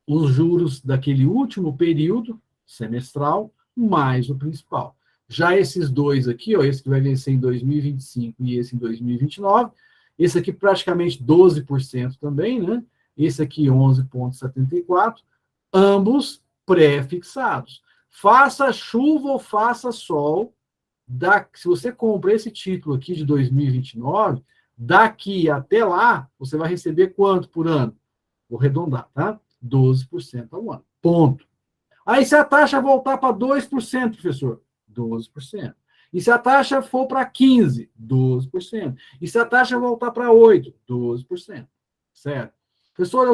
os juros daquele último período semestral, mais o principal. Já esses dois aqui, ó, esse que vai vencer em 2025 e esse em 2029, esse aqui praticamente 12% também, né? Esse aqui 11,74%, ambos pré-fixados. Faça chuva ou faça sol, se você compra esse título aqui de 2029, daqui até lá, você vai receber quanto por ano? Vou arredondar, tá? 12% ao ano. Ponto. Aí, se a taxa voltar para 2%, professor, 12%. E se a taxa for para 15%, 12%. E se a taxa voltar para 8%, 12%. Certo? Professor,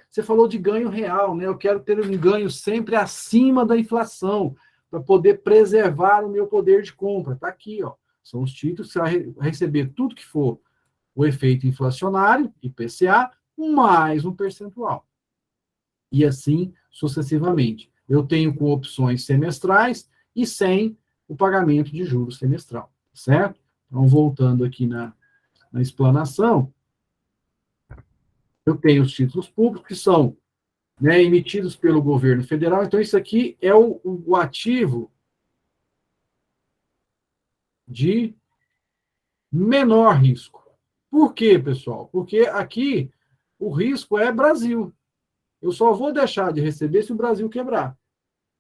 você falou de ganho real, né? Eu quero ter um ganho sempre acima da inflação, para poder preservar o meu poder de compra. Está aqui, ó. São os títulos que você vai receber tudo que for o efeito inflacionário, IPCA, mais um percentual. E assim sucessivamente. Eu tenho com opções semestrais e sem o pagamento de juros semestral, certo? Então, voltando aqui na explanação, eu tenho os títulos públicos que são, né, emitidos pelo governo federal. Então, isso aqui é o ativo de menor risco. Por quê, pessoal? Porque aqui o risco é Brasil. Eu só vou deixar de receber se o Brasil quebrar.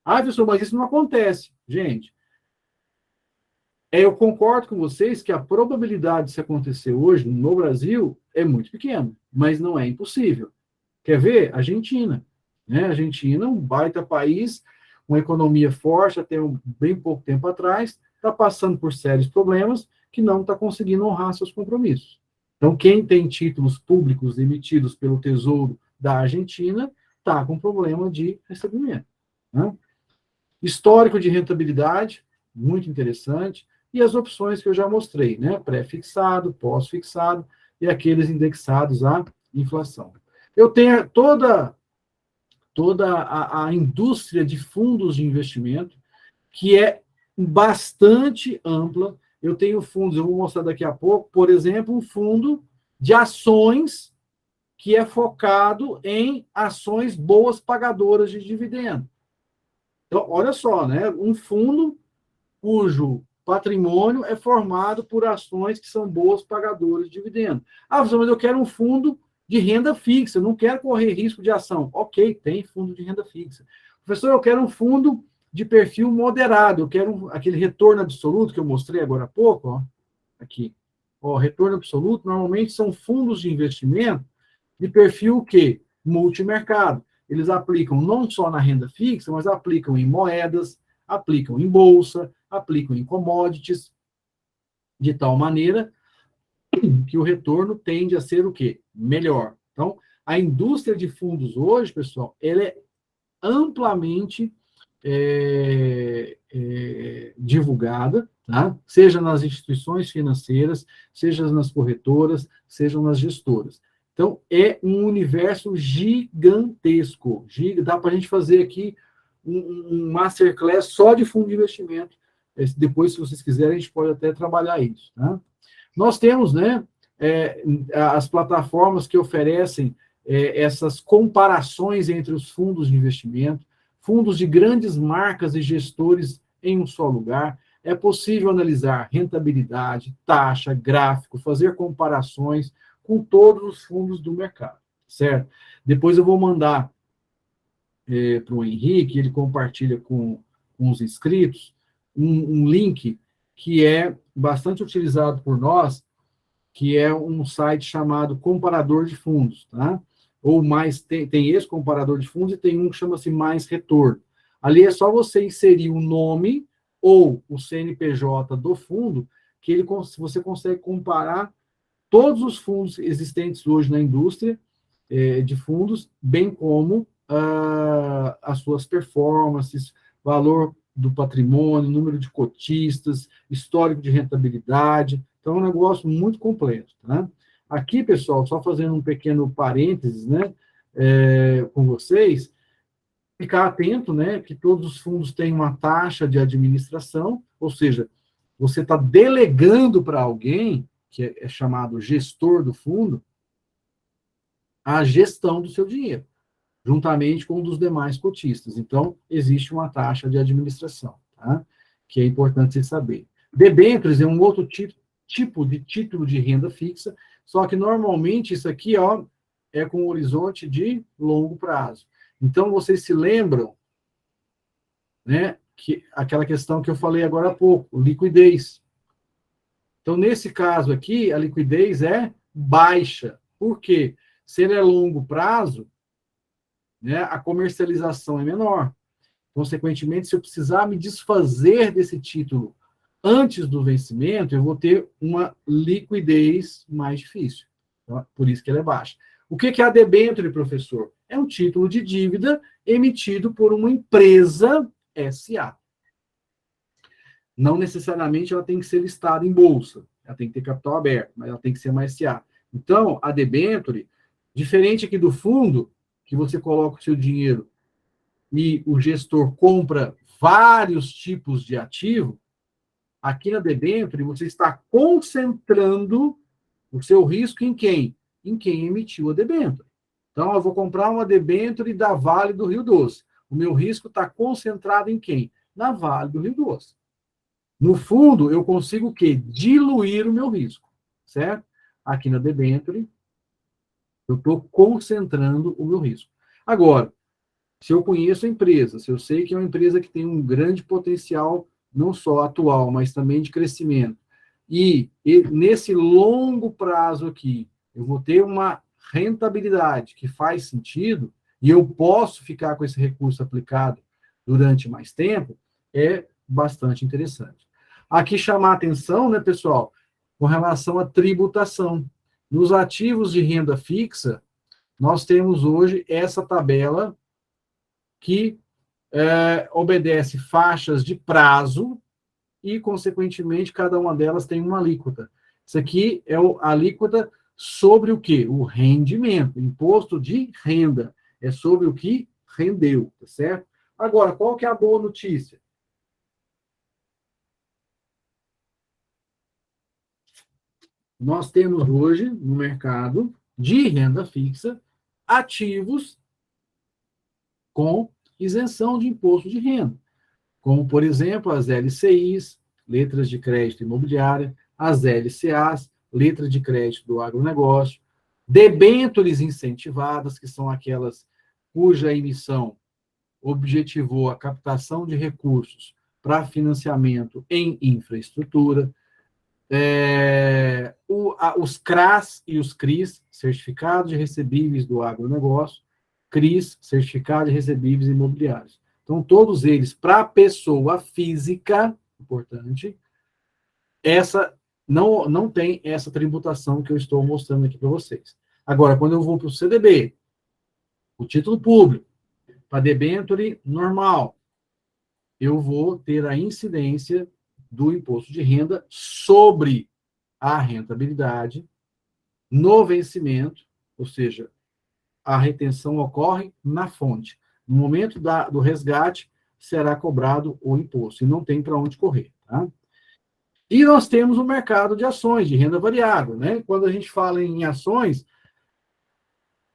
Ah, professor, mas isso não acontece. Gente, eu concordo com vocês que a probabilidade de isso acontecer hoje no Brasil é muito pequena, mas não é impossível. Quer ver? Argentina. Né? A Argentina é um baita país, uma economia forte até bem pouco tempo atrás, está passando por sérios problemas que não está conseguindo honrar seus compromissos. Então, quem tem títulos públicos emitidos pelo Tesouro da Argentina está com problema de recebimento. Né? Histórico de rentabilidade, muito interessante, e as opções que eu já mostrei, né? Pré-fixado, pós-fixado e aqueles indexados à inflação. Eu tenho toda a indústria de fundos de investimento, que é bastante ampla. Eu tenho fundos, eu vou mostrar daqui a pouco, por exemplo, um fundo de ações que é focado em ações boas pagadoras de dividendo. Então, olha só, né? Um fundo cujo patrimônio é formado por ações que são boas pagadoras de dividendo. Ah, mas eu quero um fundo de renda fixa, não quero correr risco de ação. Ok, tem fundo de renda fixa. Professor, eu quero um fundo de perfil moderado, eu quero aquele retorno absoluto que eu mostrei agora há pouco, ó, aqui. Ó, retorno absoluto, normalmente são fundos de investimento de perfil o quê? Multimercado. Eles aplicam não só na renda fixa, mas aplicam em moedas, aplicam em bolsa, aplicam em commodities, de tal maneira que o retorno tende a ser o quê? Melhor. Então, a indústria de fundos hoje, pessoal, ela é amplamente divulgada, tá? Seja nas instituições financeiras, seja nas corretoras, seja nas gestoras. Então, é um universo gigantesco. Dá para a gente fazer aqui um masterclass só de fundo de investimento. Depois, se vocês quiserem, a gente pode até trabalhar isso. Tá? Nós temos, né, as plataformas que oferecem essas comparações entre os fundos de investimento, fundos de grandes marcas e gestores em um só lugar. É possível analisar rentabilidade, taxa, gráfico, fazer comparações com todos os fundos do mercado, certo? Depois eu vou mandar para o Henrique, ele compartilha com os inscritos, um link que é bastante utilizado por nós, que é um site chamado Comparador de Fundos, tá? Ou mais, tem esse comparador de fundos e tem um que chama-se Mais Retorno. Ali é só você inserir o nome ou o CNPJ do fundo, que você consegue comparar todos os fundos existentes hoje na indústria de fundos, bem como as suas performances, valor do patrimônio, número de cotistas, histórico de rentabilidade. Então, é um negócio muito completo. Tá? Aqui, pessoal, só fazendo um pequeno parênteses, né, com vocês, ficar atento, né, que todos os fundos têm uma taxa de administração, ou seja, você está delegando para alguém, que é chamado gestor do fundo, a gestão do seu dinheiro, juntamente com um dos demais cotistas. Então, existe uma taxa de administração, tá? Que é importante você saber. Debêntures é um outro tipo de título de renda fixa, só que normalmente isso aqui, ó, é com horizonte de longo prazo. Então, vocês se lembram, né, que aquela questão que eu falei agora há pouco, liquidez. Então, nesse caso aqui, a liquidez é baixa. Por quê? Se ele é longo prazo, né, a comercialização é menor. Consequentemente, se eu precisar me desfazer desse título antes do vencimento, eu vou ter uma liquidez mais difícil. Então, por isso que ela é baixa. O que é a debênture, professor? É um título de dívida emitido por uma empresa SA. Não necessariamente ela tem que ser listada em bolsa. Ela tem que ter capital aberto, mas ela tem que ser uma SA. Então, a debênture, diferente aqui do fundo, que você coloca o seu dinheiro e o gestor compra vários tipos de ativo, aqui na debênture você está concentrando o seu risco em quem? Em quem emitiu a debênture. Então, eu vou comprar uma debênture da Vale do Rio Doce. O meu risco está concentrado em quem? Na Vale do Rio Doce. No fundo, eu consigo o quê? Diluir o meu risco, certo? Aqui na debênture, eu estou concentrando o meu risco. Agora, se eu conheço a empresa, se eu sei que é uma empresa que tem um grande potencial, não só atual, mas também de crescimento, e nesse longo prazo aqui, eu vou ter uma rentabilidade que faz sentido, e eu posso ficar com esse recurso aplicado durante mais tempo, é bastante interessante. Aqui chamar a atenção, né, pessoal, com relação à tributação. Nos ativos de renda fixa, nós temos hoje essa tabela que obedece faixas de prazo e, consequentemente, cada uma delas tem uma alíquota. Isso aqui é a alíquota sobre o quê? O rendimento, imposto de renda. É sobre o que rendeu, tá certo? Agora, qual que é a boa notícia? Nós temos hoje, no mercado de renda fixa, ativos com isenção de imposto de renda, como, por exemplo, as LCIs, letras de crédito imobiliária, as LCAs, letras de crédito do agronegócio, debêntures incentivadas, que são aquelas cuja emissão objetivou a captação de recursos para financiamento em infraestrutura, os CRAs e os CRIs, Certificados de Recebíveis do Agronegócio, CRIs, Certificado de Recebíveis Imobiliários. Então, todos eles, para a pessoa física, importante, essa não tem essa tributação que eu estou mostrando aqui para vocês. Agora, quando eu vou para o CDB, o título público, para debênture normal, eu vou ter a incidência do imposto de renda sobre a rentabilidade no vencimento, ou seja, a retenção ocorre na fonte. No momento do resgate, será cobrado o imposto, e não tem para onde correr. Tá? E nós temos o mercado de ações, de renda variável. Né? Quando a gente fala em ações,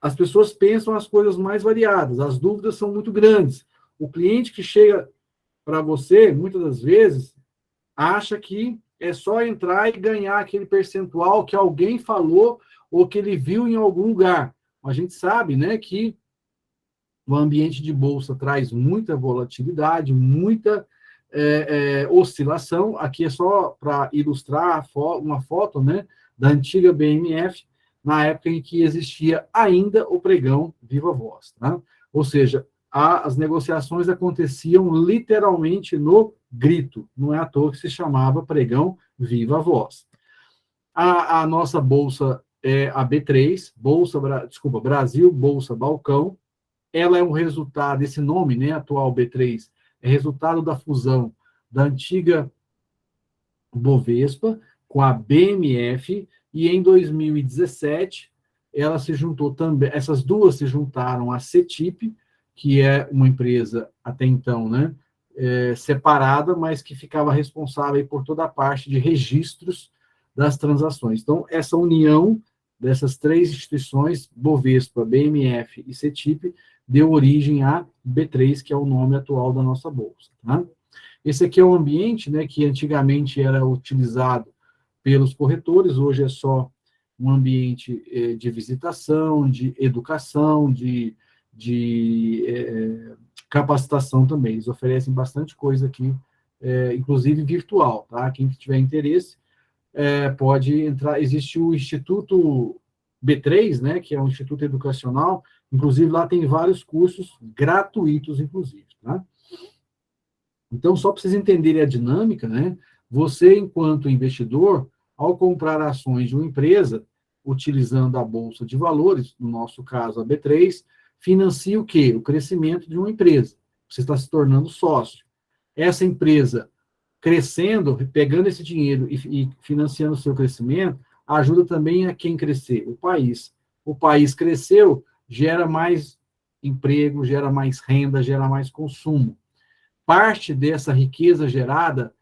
as pessoas pensam as coisas mais variadas, as dúvidas são muito grandes. O cliente que chega para você, muitas das vezes, acha que é só entrar e ganhar aquele percentual que alguém falou ou que ele viu em algum lugar. A gente sabe, né, que o ambiente de bolsa traz muita volatilidade, muita oscilação. Aqui é só para ilustrar uma foto, né, da antiga BMF, na época em que existia ainda o pregão Viva Voz. Tá? Ou seja, as negociações aconteciam literalmente no grito. Não é à toa que se chamava pregão Viva Voz. A nossa bolsa é a B3, Brasil Bolsa Balcão. Ela é um resultado, esse nome, né, atual B3, é resultado da fusão da antiga Bovespa com a BMF, e em 2017 ela se juntou também, essas duas se juntaram à CETIP, que é uma empresa até então, né, separada, mas que ficava responsável por toda a parte de registros das transações. Então, essa união dessas três instituições, Bovespa, BMF e CETIP, deu origem à B3, que é o nome atual da nossa bolsa. Tá? Esse aqui é o ambiente, né, que antigamente era utilizado pelos corretores, hoje é só um ambiente de visitação, de educação, de capacitação também. Eles oferecem bastante coisa aqui, inclusive virtual, tá? Quem tiver interesse pode entrar. Existe o Instituto B3, né, que é um instituto educacional, inclusive lá tem vários cursos gratuitos, inclusive, tá? Então, só para vocês entenderem a dinâmica, né, você, enquanto investidor, ao comprar ações de uma empresa, utilizando a Bolsa de Valores, no nosso caso a B3, financia o quê? O crescimento de uma empresa. Você está se tornando sócio. Essa empresa crescendo, pegando esse dinheiro e financiando o seu crescimento, ajuda também a quem crescer? O país. O país cresceu, gera mais emprego, gera mais renda, gera mais consumo. Parte dessa riqueza gerada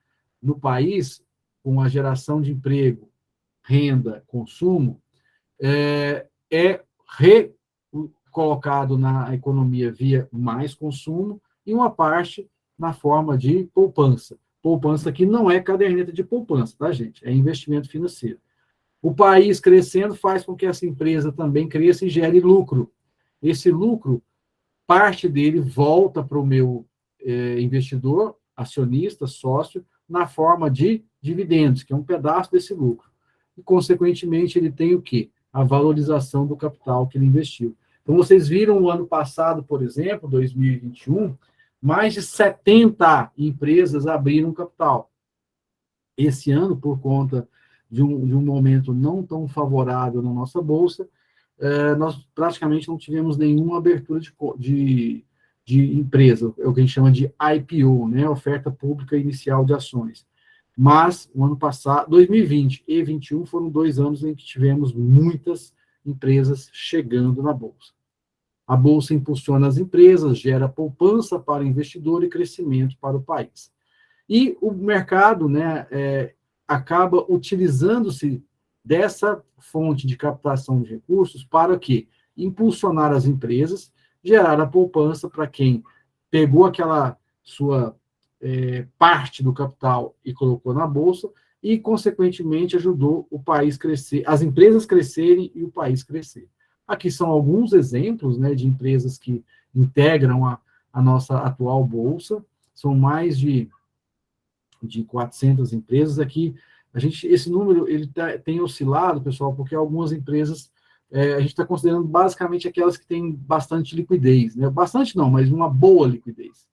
no país, com a geração de emprego, renda, consumo, é recolocado na economia via mais consumo e uma parte na forma de poupança. Poupança que não é caderneta de poupança, tá, gente? É investimento financeiro. O país crescendo faz com que essa empresa também cresça e gere lucro. Esse lucro, parte dele volta para o meu investidor, acionista, sócio, na forma de dividendos, que é um pedaço desse lucro. E, consequentemente, ele tem o quê? A valorização do capital que ele investiu. Então, vocês viram o ano passado, por exemplo, 2021, mais de 70 empresas abriram capital. Esse ano, por conta de um momento não tão favorável na nossa Bolsa, nós praticamente não tivemos nenhuma abertura de empresa, é o que a gente chama de IPO, né, oferta pública inicial de ações. Mas, o ano passado, 2020 e 2021 foram 2 anos em que tivemos muitas empresas chegando na Bolsa. A Bolsa impulsiona as empresas, gera poupança para o investidor e crescimento para o país. E o mercado, né, acaba utilizando-se dessa fonte de captação de recursos para o quê? Impulsionar as empresas, gerar a poupança para quem pegou aquela sua parte do capital e colocou na Bolsa e, consequentemente, ajudou o país crescer, as empresas crescerem e o país crescer. Aqui são alguns exemplos, né, de empresas que integram a nossa atual Bolsa, são mais de 400 empresas. Aqui, esse número ele tem oscilado, pessoal, porque algumas empresas, a gente está considerando basicamente aquelas que têm bastante liquidez, né? Bastante não, mas uma boa liquidez.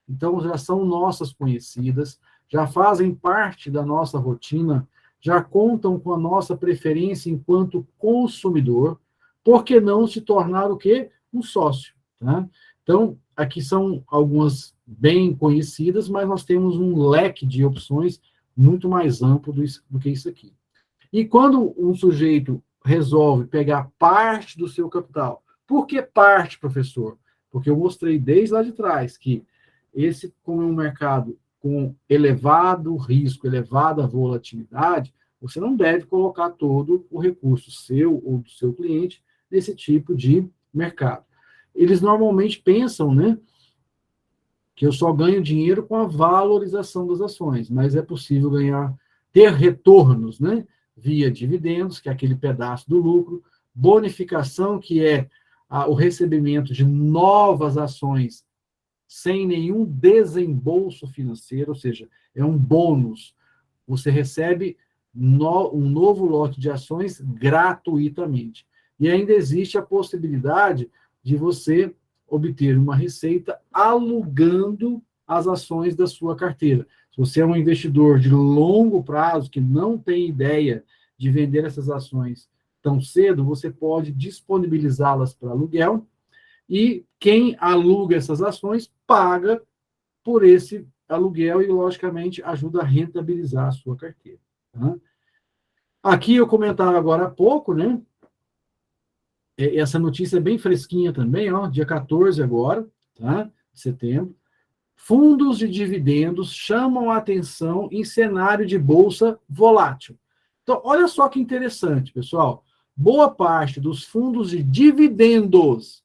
Então, já são nossas conhecidas, já fazem parte da nossa rotina, já contam com a nossa preferência enquanto consumidor, por que não se tornar o quê? Um sócio, tá? Então, aqui são algumas bem conhecidas, mas nós temos um leque de opções muito mais amplo do que isso aqui. E quando um sujeito resolve pegar parte do seu capital, por que parte, professor? Porque eu mostrei desde lá de trás que esse, como é um mercado com elevado risco, elevada volatilidade, você não deve colocar todo o recurso seu ou do seu cliente nesse tipo de mercado. Eles normalmente pensam, né, que eu só ganho dinheiro com a valorização das ações, mas é possível ter retornos, né, via dividendos, que é aquele pedaço do lucro, bonificação, que é o recebimento de novas ações sem nenhum desembolso financeiro, ou seja, é um bônus. Você recebe um novo lote de ações gratuitamente. E ainda existe a possibilidade de você obter uma receita alugando as ações da sua carteira. Se você é um investidor de longo prazo, que não tem ideia de vender essas ações tão cedo, você pode disponibilizá-las para aluguel, e quem aluga essas ações paga por esse aluguel e, logicamente, ajuda a rentabilizar a sua carteira. Tá? Aqui eu comentava agora há pouco, né? Essa notícia é bem fresquinha também, ó, dia 14 agora, tá? De setembro. Fundos de dividendos chamam a atenção em cenário de bolsa volátil. Então, olha só que interessante, pessoal. Boa parte dos fundos de dividendos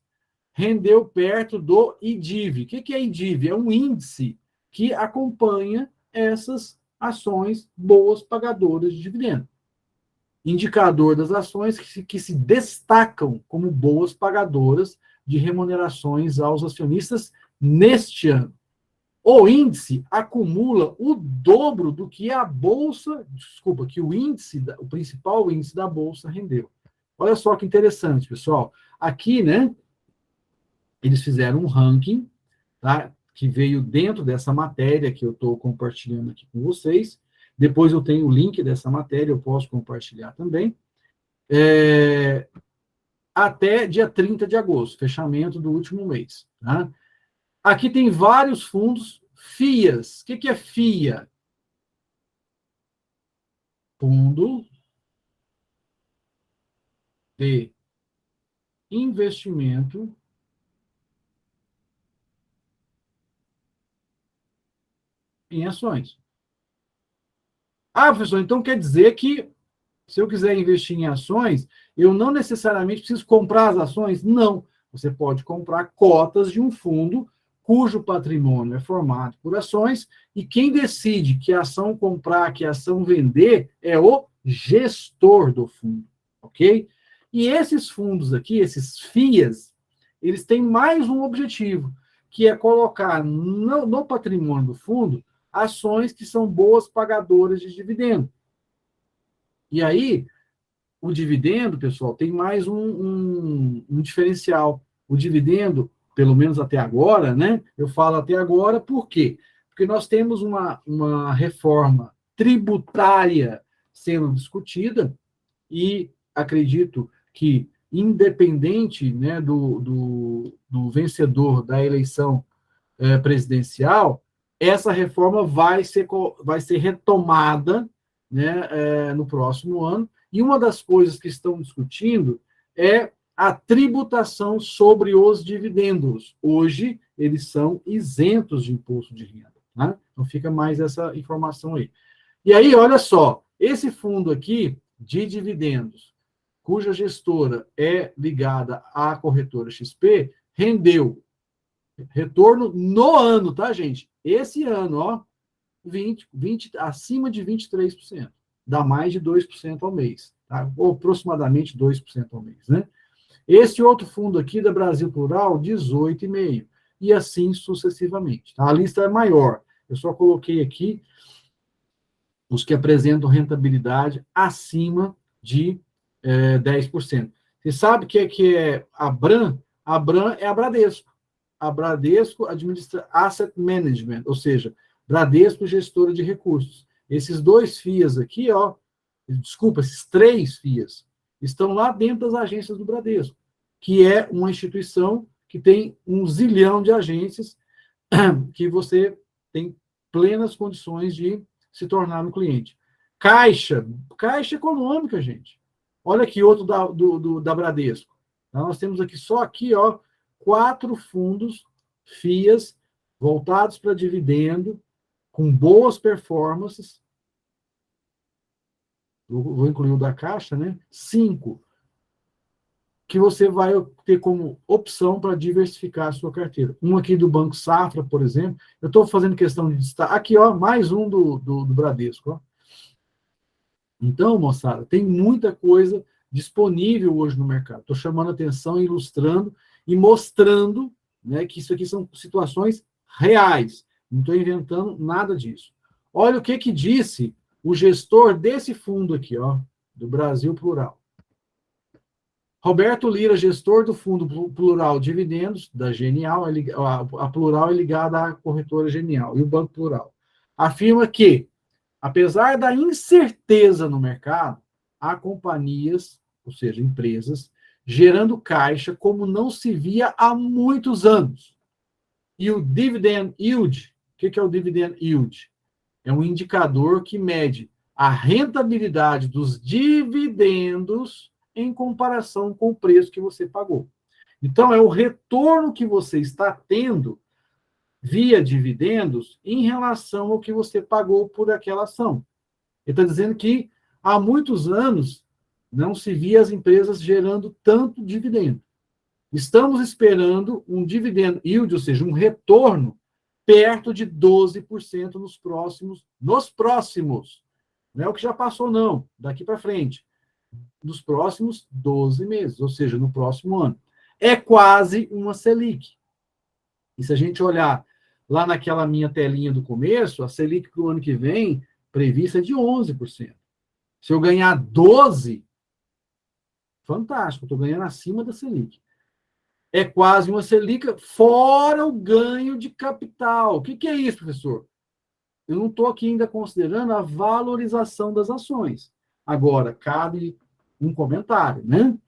rendeu perto do IDIV. O que é IDIV? É um índice que acompanha essas ações boas pagadoras de dividendos. Indicador das ações que se destacam como boas pagadoras de remunerações aos acionistas neste ano. O índice acumula o dobro do que a bolsa, desculpa, que o índice, o principal índice da bolsa rendeu. Olha só que interessante, pessoal. Aqui, né, eles fizeram um ranking, tá, que veio dentro dessa matéria que eu estou compartilhando aqui com vocês. Depois eu tenho o link dessa matéria, eu posso compartilhar também. Até dia 30 de agosto, fechamento do último mês. Tá? Aqui tem vários fundos FIAs. O que é FIA? Fundo de investimento em ações. Ah, professor, então quer dizer que se eu quiser investir em ações, eu não necessariamente preciso comprar as ações? Não. Você pode comprar cotas de um fundo cujo patrimônio é formado por ações e quem decide que ação comprar, que ação vender, é o gestor do fundo, ok? E esses fundos aqui, esses FIAs, eles têm mais um objetivo, que é colocar no patrimônio do fundo ações que são boas pagadoras de dividendo. E aí, o dividendo, pessoal, tem mais um diferencial. O dividendo, pelo menos até agora, né? Eu falo até agora, por quê? Porque nós temos uma reforma tributária sendo discutida e acredito que, independente, né, do vencedor da eleição presidencial, essa reforma vai ser retomada, né, no próximo ano. E uma das coisas que estão discutindo é a tributação sobre os dividendos. Hoje, eles são isentos de imposto de renda. Né? Então, fica mais essa informação aí. E aí, olha só, esse fundo aqui de dividendos, cuja gestora é ligada à corretora XP, rendeu retorno no ano, tá, gente? Esse ano, ó, 20, acima de 23%. Dá mais de 2% ao mês, tá? Ou aproximadamente 2% ao mês, né? Esse outro fundo aqui da Brasil Plural, 18,5%. E assim sucessivamente. Tá? A lista é maior. Eu só coloquei aqui os que apresentam rentabilidade acima de 10%. Você sabe que é a Bram? A Bram é a Bradesco. A Bradesco administra Asset Management, ou seja, Bradesco gestora de recursos. Esses dois FIAs aqui, ó, desculpa, esses três FIAs, estão lá dentro das agências do Bradesco, que é uma instituição que tem 1 zilhão de agências que você tem plenas condições de se tornar um cliente. Caixa econômica, gente. Olha aqui outro da Bradesco. Então, nós temos aqui só aqui, ó, 4 fundos FIAs voltados para dividendo, com boas performances. Vou incluir o da Caixa, né? 5, que você vai ter como opção para diversificar a sua carteira. Um aqui do Banco Safra, por exemplo. Eu estou fazendo questão de destacar. Aqui, ó, mais um do Bradesco. Ó. Então, moçada, tem muita coisa disponível hoje no mercado. Estou chamando a atenção, ilustrando e mostrando, né, que isso aqui são situações reais. Não estou inventando nada disso. Olha o que disse o gestor desse fundo aqui, ó, do Brasil Plural. Roberto Lira, gestor do Fundo Plural Dividendos, da Genial, a Plural é ligada à corretora Genial, e o Banco Plural, afirma que, apesar da incerteza no mercado, há companhias, ou seja, empresas, gerando caixa como não se via há muitos anos. E o dividend yield, que é o dividend yield? É um indicador que mede a rentabilidade dos dividendos em comparação com o preço que você pagou. Então, é o retorno que você está tendo via dividendos em relação ao que você pagou por aquela ação. Ele está dizendo que há muitos anos não se via as empresas gerando tanto dividendo. Estamos esperando um dividend yield, ou seja, um retorno perto de 12% nos próximos. Não é o que já passou, não, daqui para frente. Nos próximos 12 meses, ou seja, no próximo ano. É quase uma Selic. E se a gente olhar lá naquela minha telinha do começo, a Selic para o ano que vem, prevista é de 11%. Se eu ganhar 12%, fantástico, estou ganhando acima da Selic. É quase uma Selic, fora o ganho de capital. O que é isso, professor? Eu não estou aqui ainda considerando a valorização das ações. Agora, cabe um comentário, né?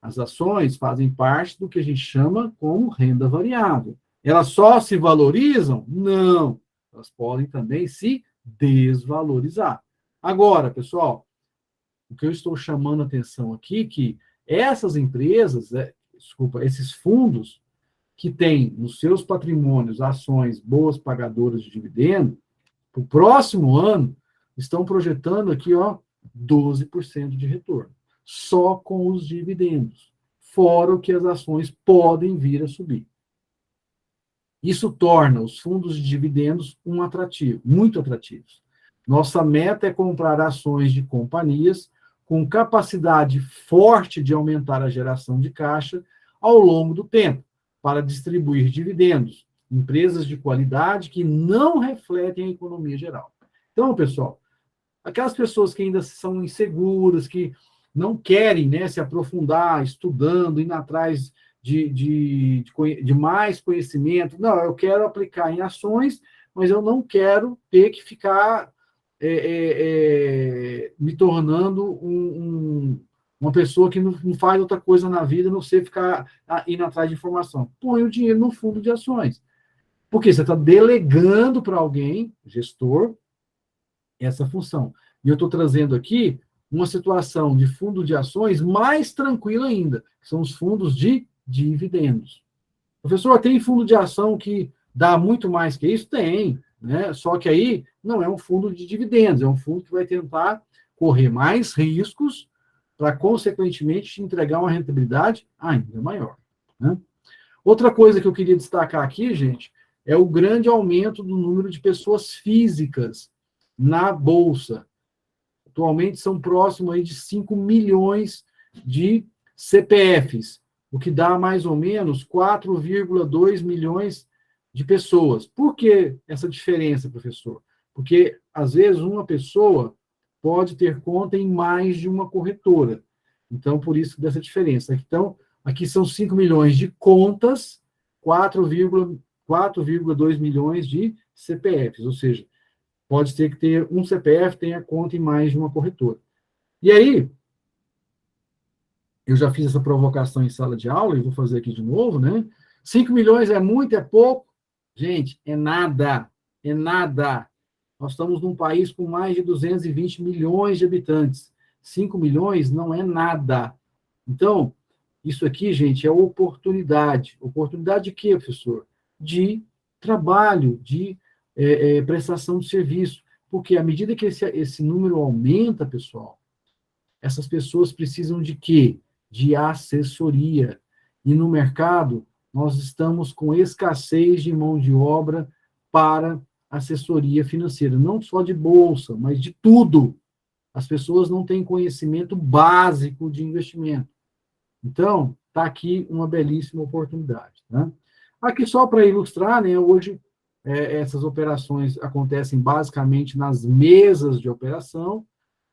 As ações fazem parte do que a gente chama como renda variável. Elas só se valorizam? Não. Elas podem também se desvalorizar. Agora, pessoal, o que eu estou chamando a atenção aqui é que essas empresas, esses fundos que têm nos seus patrimônios ações boas pagadoras de dividendo, para o próximo ano, estão projetando aqui, 12% de retorno. Só com os dividendos. Fora o que as ações podem vir a subir. Isso torna os fundos de dividendos um atrativo, muito atrativos. Nossa meta é comprar ações de companhias com capacidade forte de aumentar a geração de caixa ao longo do tempo, para distribuir dividendos, empresas de qualidade que não refletem a economia geral. Então, pessoal, aquelas pessoas que ainda são inseguras, que não querem, né, se aprofundar, estudando, indo atrás de mais conhecimento. Não, eu quero aplicar em ações, mas eu não quero ter que ficar me tornando uma pessoa que não faz outra coisa na vida, não sei ficar indo atrás de informação. Põe o dinheiro no fundo de ações. Porque você está delegando para alguém, gestor, essa função. E eu estou trazendo aqui uma situação de fundo de ações mais tranquila ainda, que são os fundos de dividendos. Professor, tem fundo de ação que dá muito mais que isso? Tem, né? Só que aí não é um fundo de dividendos, é um fundo que vai tentar correr mais riscos para, consequentemente, te entregar uma rentabilidade ainda maior. Né? Outra coisa que eu queria destacar aqui, gente, é o grande aumento do número de pessoas físicas na Bolsa. Atualmente são próximos aí de 5 milhões de CPFs, o que dá mais ou menos 4,2 milhões de pessoas. Por que essa diferença, professor? Porque, às vezes, uma pessoa pode ter conta em mais de uma corretora. Então, por isso dessa diferença. Então, aqui são 5 milhões de contas, 4,2 milhões de CPFs, ou seja, pode ser que ter um CPF tenha conta em mais de uma corretora. E aí, eu já fiz essa provocação em sala de aula, e vou fazer aqui de novo, né? 5 milhões é muito, é pouco? Gente, é nada, é nada. Nós estamos num país com mais de 220 milhões de habitantes. 5 milhões não é nada. Então, isso aqui, gente, é oportunidade. Oportunidade de quê, professor? De trabalho, de prestação de serviço. Porque à medida que esse número aumenta, pessoal, essas pessoas precisam de quê? De assessoria. E no mercado, nós estamos com escassez de mão de obra para assessoria financeira. Não só de bolsa, mas de tudo. As pessoas não têm conhecimento básico de investimento. Então, está aqui uma belíssima oportunidade. Né? Aqui só para ilustrar, né, hoje essas operações acontecem basicamente nas mesas de operação,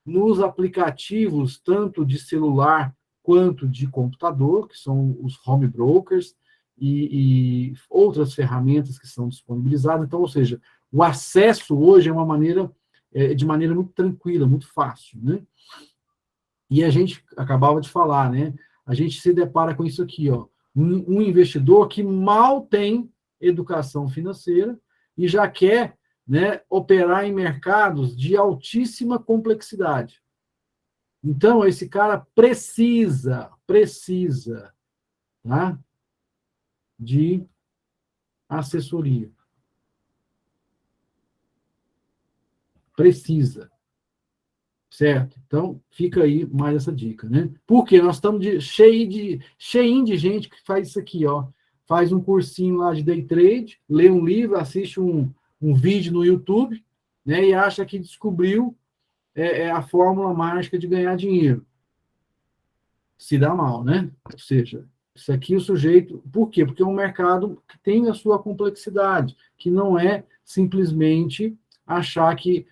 nos aplicativos, tanto de celular quanto de computador, que são os home brokers, e outras ferramentas que são disponibilizadas. Então, ou seja, o acesso hoje é de maneira muito tranquila, muito fácil. Né? E a gente acabava de falar, né? A gente se depara com isso aqui, um investidor que mal tem educação financeira e já quer, né, operar em mercados de altíssima complexidade. Então, esse cara precisa, tá, de assessoria. Precisa. Certo? Então, fica aí mais essa dica, né? Porque nós estamos cheinho de gente que faz isso aqui, ó. Faz um cursinho lá de day trade, lê um livro, assiste um vídeo no YouTube, né? E acha que descobriu a fórmula mágica de ganhar dinheiro. Se dá mal, né? Ou seja, isso aqui o sujeito... Por quê? Porque é um mercado que tem a sua complexidade, que não é simplesmente achar que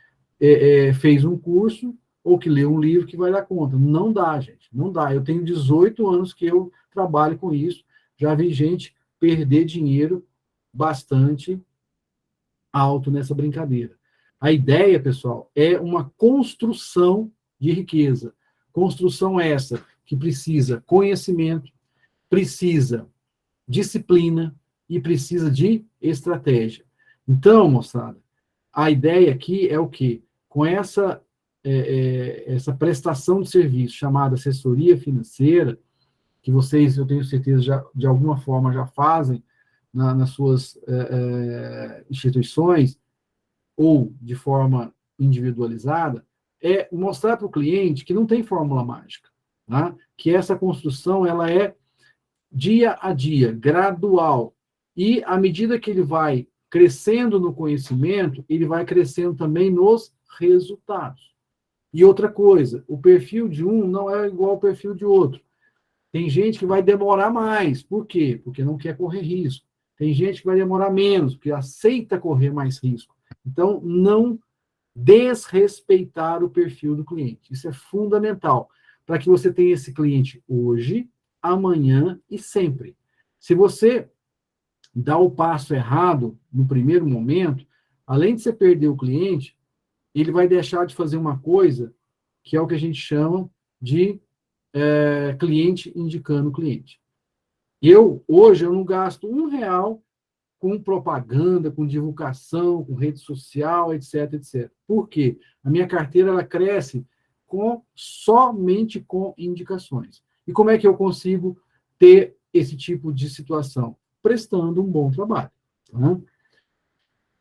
fez um curso ou que lê um livro que vai dar conta. Não dá, gente, não dá. Eu tenho 18 anos que eu trabalho com isso, já vi gente perder dinheiro bastante alto nessa brincadeira. A ideia, pessoal, é uma construção de riqueza. Construção essa que precisa conhecimento, precisa disciplina e precisa de estratégia. Então, moçada, a ideia aqui é o quê? Com essa prestação de serviço chamada assessoria financeira, que vocês, eu tenho certeza, já, de alguma forma já fazem nas suas instituições, ou de forma individualizada, é mostrar para o cliente que não tem fórmula mágica, tá? Que essa construção ela é dia a dia, gradual, e à medida que ele vai crescendo no conhecimento, ele vai crescendo também nos resultados. E outra coisa, o perfil de um não é igual ao perfil de outro. Tem gente que vai demorar mais. Por quê? Porque não quer correr risco. Tem gente que vai demorar menos, porque aceita correr mais risco. Então, não desrespeitar o perfil do cliente. Isso é fundamental, para que você tenha esse cliente hoje, amanhã e sempre. Se você dá o passo errado no primeiro momento, além de você perder o cliente, ele vai deixar de fazer uma coisa que é o que a gente chama de cliente indicando cliente. Hoje, eu não gasto R$1 com propaganda, com divulgação, com rede social, etc, etc. Por quê? A minha carteira ela cresce somente com indicações. E como é que eu consigo ter esse tipo de situação? Prestando um bom trabalho. Tá?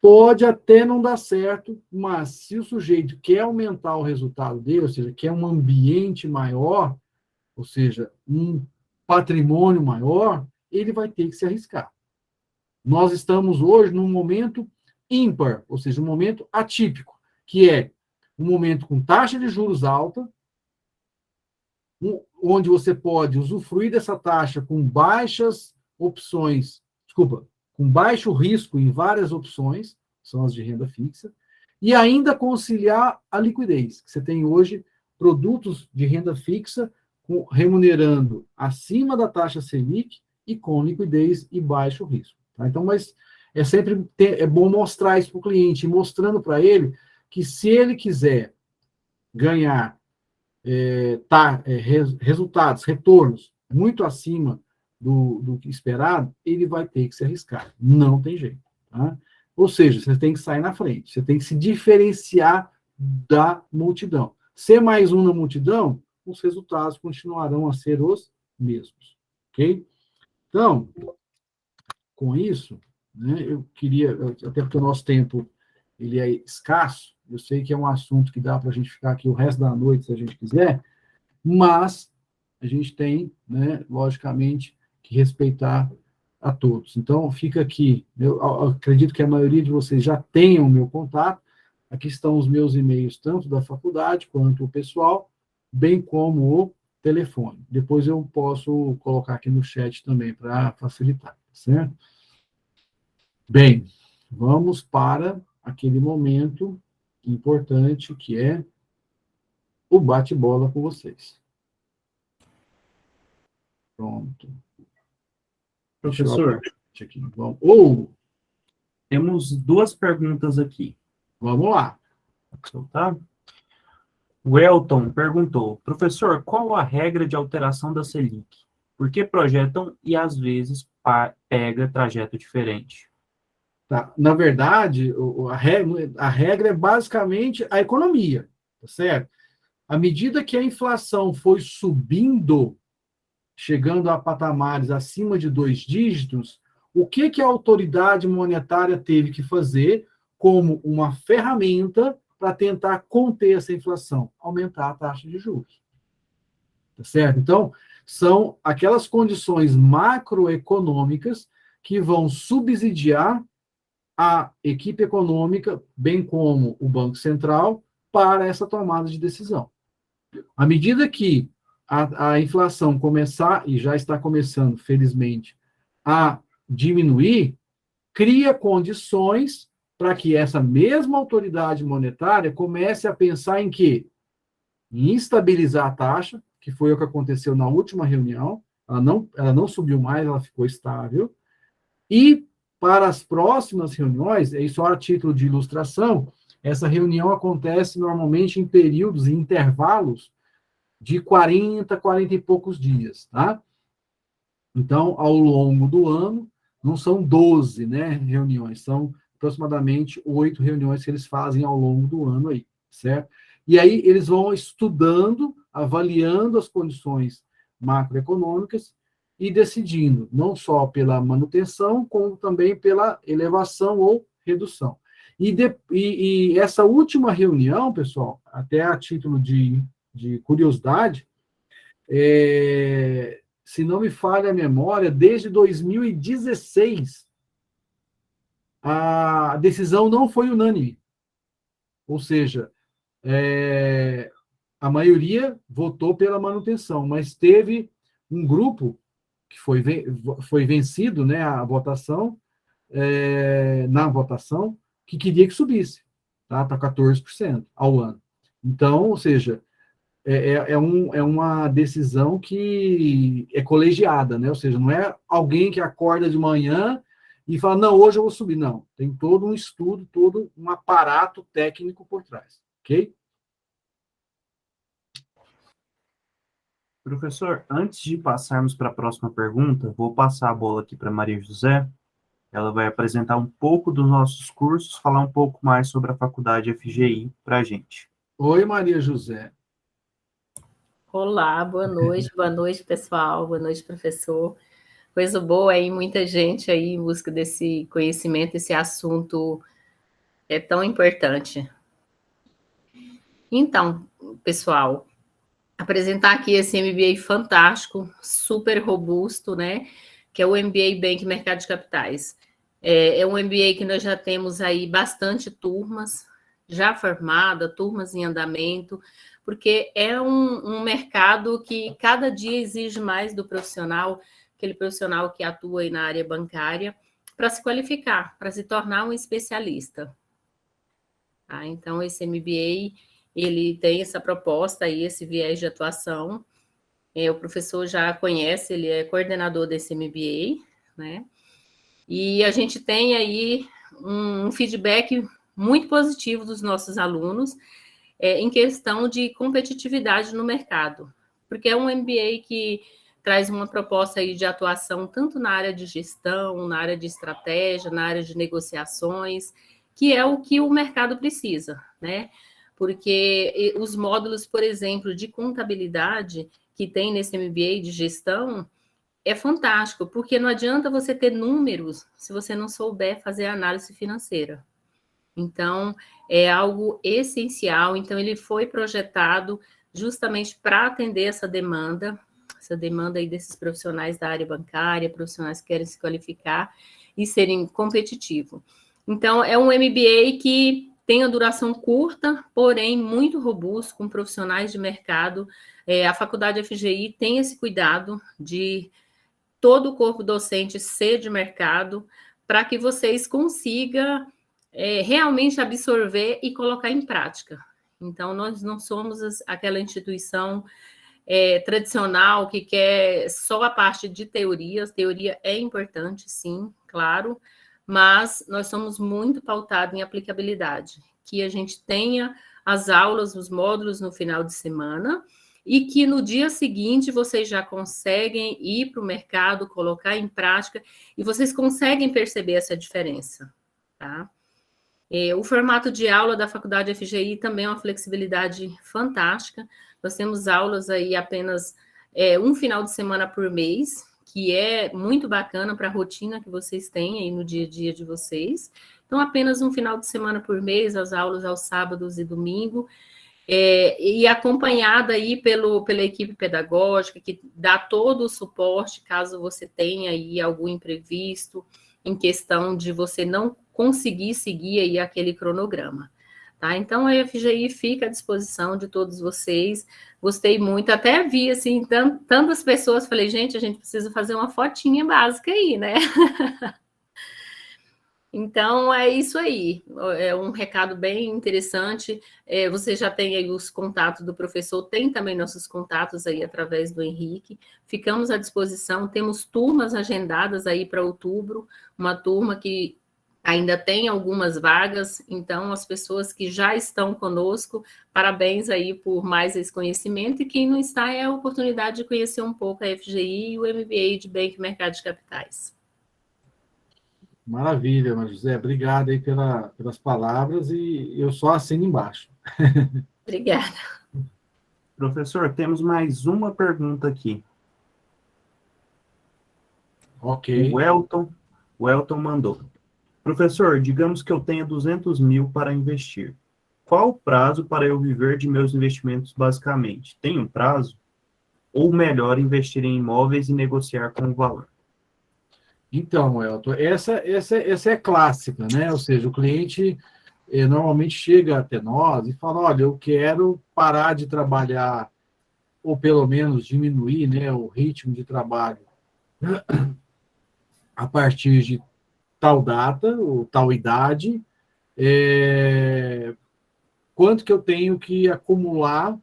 Pode até não dar certo, mas se o sujeito quer aumentar o resultado dele, ou seja, quer um ambiente maior, ou seja, um patrimônio maior, ele vai ter que se arriscar. Nós estamos hoje num momento ímpar, ou seja, um momento atípico, que é um momento com taxa de juros alta, onde você pode usufruir dessa taxa com baixas opções, com baixo risco em várias opções, são as de renda fixa, e ainda conciliar a liquidez. Você tem hoje produtos de renda fixa remunerando acima da taxa Selic e com liquidez e baixo risco. Tá? Então, mas é bom mostrar isso para o cliente, mostrando para ele que se ele quiser ganhar resultados, retornos muito acima do que esperado, ele vai ter que se arriscar. Não tem jeito. Tá? Ou seja, você tem que sair na frente, você tem que se diferenciar da multidão. Ser mais um na multidão, os resultados continuarão a ser os mesmos. Ok? Então, com isso, né, eu queria, até porque o nosso tempo ele é escasso, eu sei que é um assunto que dá para a gente ficar aqui o resto da noite, se a gente quiser, mas a gente tem, né, logicamente, que respeitar a todos. Então, fica aqui, eu acredito que a maioria de vocês já tenham o meu contato, aqui estão os meus e-mails, tanto da faculdade quanto o pessoal, bem como o telefone. Depois eu posso colocar aqui no chat também, para facilitar, certo? Bem, vamos para aquele momento importante que é o bate-bola com vocês. Pronto. Professor, aqui. Temos duas perguntas aqui. Vamos lá. Tá? O Elton perguntou, professor, qual a regra de alteração da Selic? Por que projetam e às vezes pega trajeto diferente? Tá? Na verdade, a regra é basicamente a economia, tá certo? À medida que a inflação foi subindo, chegando a patamares acima de 2 dígitos, o que a autoridade monetária teve que fazer como uma ferramenta para tentar conter essa inflação? Aumentar a taxa de juros. Tá certo? Então, são aquelas condições macroeconômicas que vão subsidiar a equipe econômica, bem como o Banco Central, para essa tomada de decisão. À medida que a inflação começar, e já está começando, felizmente, a diminuir, cria condições para que essa mesma autoridade monetária comece a pensar em quê? Em estabilizar a taxa, que foi o que aconteceu na última reunião, ela não subiu mais, ela ficou estável, e para as próximas reuniões, e só a título de ilustração, essa reunião acontece normalmente em períodos, em intervalos de 40 e poucos dias, tá? Então, ao longo do ano, não são 12, né, reuniões, são aproximadamente 8 reuniões que eles fazem ao longo do ano aí, certo? E aí eles vão estudando, avaliando as condições macroeconômicas e decidindo, não só pela manutenção, como também pela elevação ou redução. E essa última reunião, pessoal, até a título de curiosidade, se não me falha a memória, desde 2016, a decisão não foi unânime. Ou seja, a maioria votou pela manutenção, mas teve um grupo que foi vencido, né, a votação, na votação, que queria que subisse, tá, para 14% ao ano. Então, ou seja, é uma decisão que é colegiada, né? Ou seja, não é alguém que acorda de manhã e fala, não, hoje eu vou subir. Não, tem todo um estudo, todo um aparato técnico por trás, ok? Professor, antes de passarmos para a próxima pergunta, vou passar a bola aqui para Maria José. Ela vai apresentar um pouco dos nossos cursos, falar um pouco mais sobre a faculdade FGI para a gente. Oi, Maria José. Olá, boa noite, pessoal, boa noite, professor. Coisa boa aí, muita gente aí em busca desse conhecimento, esse assunto é tão importante. Então, pessoal, apresentar aqui esse MBA fantástico, super robusto, né? Que é o MBA Bank Mercado de Capitais. É um MBA que nós já temos aí bastante turmas já formadas, turmas em andamento, porque é um mercado que cada dia exige mais do profissional, aquele profissional que atua aí na área bancária, para se qualificar, para se tornar um especialista. Tá? Então, esse MBA, ele tem essa proposta aí, esse viés de atuação. O professor já conhece, ele é coordenador desse MBA, né? E a gente tem aí um feedback muito positivo dos nossos alunos em questão de competitividade no mercado, porque é um MBA que traz uma proposta aí de atuação tanto na área de gestão, na área de estratégia, na área de negociações, que é o que o mercado precisa, né? Porque os módulos, por exemplo, de contabilidade que tem nesse MBA de gestão é fantástico, porque não adianta você ter números se você não souber fazer análise financeira. Então, é algo essencial. Então, ele foi projetado justamente para atender essa demanda aí desses profissionais da área bancária, profissionais que querem se qualificar e serem competitivos. Então, é um MBA que tem a duração curta, porém muito robusto, com profissionais de mercado. A Faculdade FGI tem esse cuidado de todo o corpo docente ser de mercado, para que vocês consigam realmente absorver e colocar em prática. Então, nós não somos aquela instituição tradicional que quer só a parte de teorias. Teoria é importante, sim, claro, mas nós somos muito pautados em aplicabilidade, que a gente tenha as aulas, os módulos no final de semana, e que no dia seguinte vocês já conseguem ir para o mercado, colocar em prática, e vocês conseguem perceber essa diferença. tá? O formato de aula da Faculdade FGI também é uma flexibilidade fantástica. Nós temos aulas aí apenas um final de semana por mês, que é muito bacana para a rotina que vocês têm aí no dia a dia de vocês. Então, apenas um final de semana por mês, as aulas aos sábados e domingo, e acompanhada aí pela equipe pedagógica, que dá todo o suporte, caso você tenha aí algum imprevisto, em questão de você não conseguir seguir aí aquele cronograma. Tá? Então, a FGI fica à disposição de todos vocês. Gostei muito, até vi, assim, tantas pessoas, falei, gente, a gente precisa fazer uma fotinha básica aí, né? Então, é isso aí, é um recado bem interessante. Você já tem aí os contatos do professor, tem também nossos contatos aí através do Henrique. Ficamos à disposição, temos turmas agendadas aí para outubro, uma turma que ainda tem algumas vagas, então as pessoas que já estão conosco, parabéns aí por mais esse conhecimento, e quem não está é a oportunidade de conhecer um pouco a FGI e o MBA de Banco e Mercado de Capitais. Maravilha, Maria José. Obrigado aí pelas palavras e eu só assino embaixo. Obrigada. Professor, temos mais uma pergunta aqui. Ok. O Elton mandou. Professor, digamos que eu tenha 200 mil para investir. Qual o prazo para eu viver de meus investimentos, basicamente? Tem um prazo? Ou melhor, investir em imóveis e negociar com o valor? Então, Elton, essa é clássica, né? Ou seja, o cliente normalmente chega até nós e fala, olha, eu quero parar de trabalhar, ou pelo menos diminuir, né, o ritmo de trabalho a partir de tal data, ou tal idade, quanto que eu tenho que acumular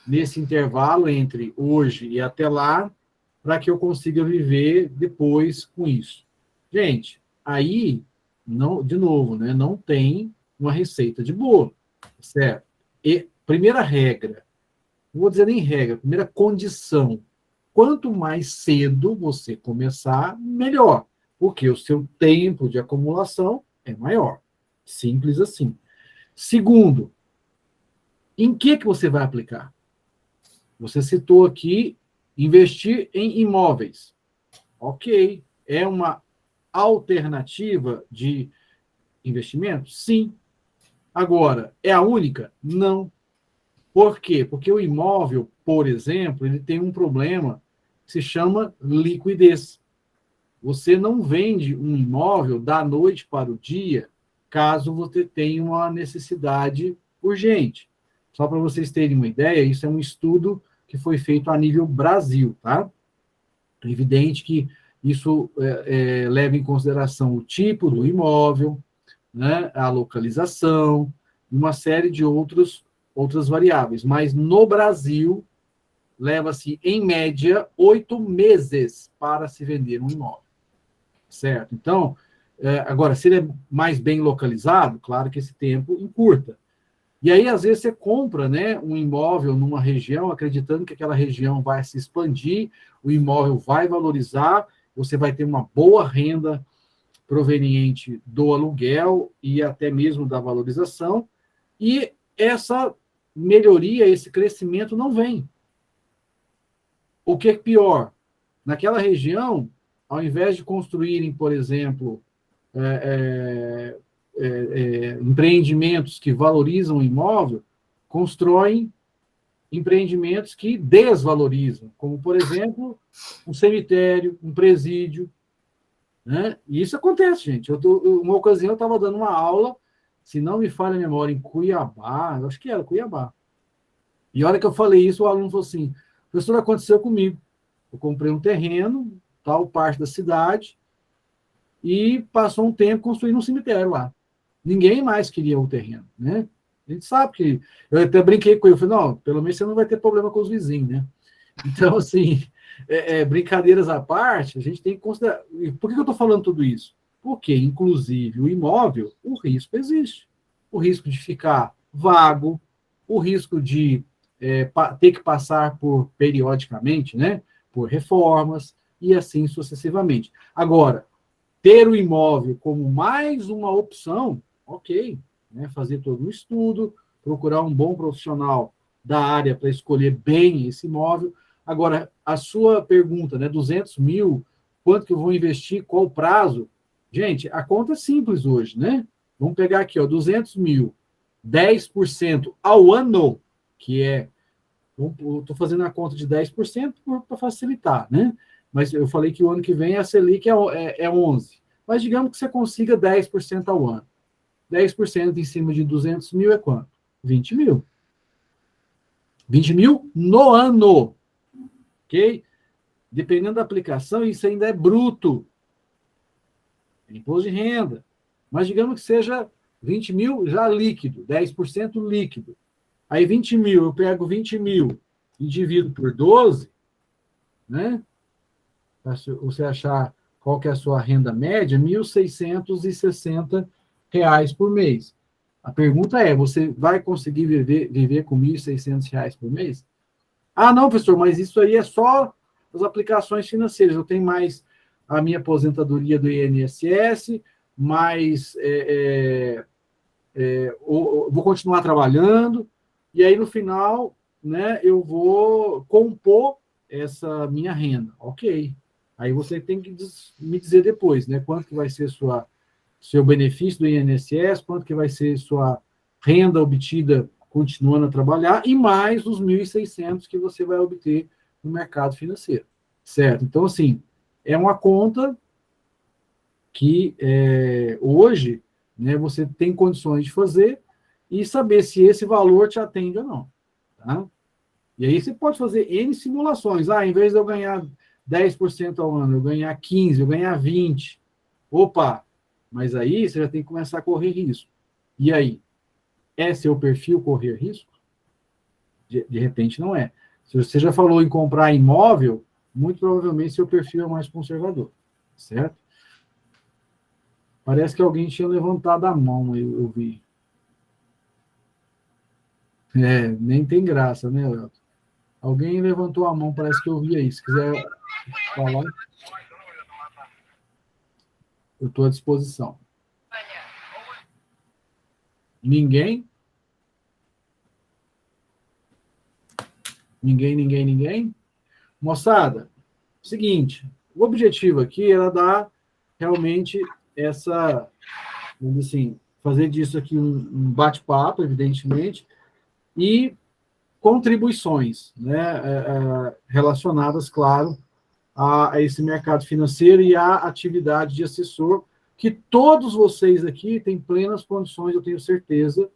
nesse intervalo entre hoje e até lá, para que eu consiga viver depois com isso. Gente, aí, não, de novo, né, não tem uma receita de bolo, certo? E primeira regra, não vou dizer nem regra, primeira condição, quanto mais cedo você começar, melhor, porque o seu tempo de acumulação é maior. Simples assim. Segundo, em que você vai aplicar? Você citou aqui investir em imóveis. Ok, é uma alternativa de investimento? Sim. Agora, é a única? Não. Por quê? Porque o imóvel, por exemplo, ele tem um problema que se chama liquidez. Você não vende um imóvel da noite para o dia, caso você tenha uma necessidade urgente. Só para vocês terem uma ideia, isso é um estudo que foi feito a nível Brasil, tá? É evidente que isso leva em consideração o tipo do imóvel, né, a localização, uma série de outras variáveis. Mas no Brasil, leva-se, em média, 8 meses para se vender um imóvel. Certo? Então, agora, se ele é mais bem localizado, claro que esse tempo encurta. E aí, às vezes, você compra, né, um imóvel numa região, acreditando que aquela região vai se expandir, o imóvel vai valorizar, você vai ter uma boa renda proveniente do aluguel e até mesmo da valorização, e essa melhoria, esse crescimento não vem. O que é pior? Naquela região, ao invés de construírem, por exemplo, empreendimentos que valorizam o imóvel, constroem empreendimentos que desvalorizam, como, por exemplo, um cemitério, um presídio. Né? E isso acontece, gente. Uma ocasião eu estava dando uma aula, se não me falha a memória, em Cuiabá, eu acho que era Cuiabá. E a hora que eu falei isso, o aluno falou assim, professor, aconteceu comigo. Eu comprei um terreno, tal parte da cidade, e passou um tempo construindo um cemitério lá. Ninguém mais queria o terreno, né? A gente sabe que... Eu até brinquei com ele, eu falei, não, pelo menos você não vai ter problema com os vizinhos, né? Então, assim, brincadeiras à parte, a gente tem que considerar... Por que eu estou falando tudo isso? Porque, inclusive, o imóvel, o risco existe. O risco de ficar vago, o risco de ter que passar por, periodicamente, né? Por reformas, e assim sucessivamente. Agora, ter o imóvel como mais uma opção, ok, né? Fazer todo um estudo, procurar um bom profissional da área para escolher bem esse imóvel. Agora, a sua pergunta, né, 200 mil, quanto que eu vou investir, qual o prazo? Gente, a conta é simples hoje, né? Vamos pegar aqui, ó, 200 mil, 10% ao ano, que é, estou fazendo a conta de 10% para facilitar, né? Mas eu falei que o ano que vem a Selic é 11%. Mas digamos que você consiga 10% ao ano. 10% em cima de 200 mil é quanto? 20 mil. 20 mil no ano. Ok? Dependendo da aplicação, isso ainda é bruto. É imposto de renda. Mas digamos que seja 20 mil já líquido, 10% líquido. Aí 20 mil, eu pego 20 mil e divido por 12, né? Para você achar qual que é a sua renda média, R$ 1.660 por mês. A pergunta é, você vai conseguir viver com R$ 1.600 por mês? Ah, não, professor, mas isso aí é só as aplicações financeiras. Eu tenho mais a minha aposentadoria do INSS, mais vou continuar trabalhando, e aí no final, né, eu vou compor essa minha renda. Ok. Aí você tem que me dizer depois, né, quanto que vai ser seu benefício do INSS, quanto que vai ser sua renda obtida continuando a trabalhar, e mais os 1.600 que você vai obter no mercado financeiro, certo? Então, assim, é uma conta que hoje, né, você tem condições de fazer e saber se esse valor te atende ou não, tá? E aí você pode fazer N simulações. Ah, em vez de eu ganhar 10% ao ano, eu ganhar 15%, eu ganhar 20%. Opa! Mas aí você já tem que começar a correr risco. E aí? É seu perfil correr risco? De repente não é. Se você já falou em comprar imóvel, muito provavelmente seu perfil é mais conservador, certo? Parece que alguém tinha levantado a mão, eu vi. Nem tem graça, né, Elton? Alguém levantou a mão, parece que eu vi aí. Se quiser falar, eu estou à disposição. Ninguém? Ninguém? Moçada, seguinte, o objetivo aqui era dar realmente essa, vamos dizer assim, fazer disso aqui um bate-papo, evidentemente, e contribuições, né, relacionadas, claro, a esse mercado financeiro e à atividade de assessor, que todos vocês aqui têm plenas condições, eu tenho certeza,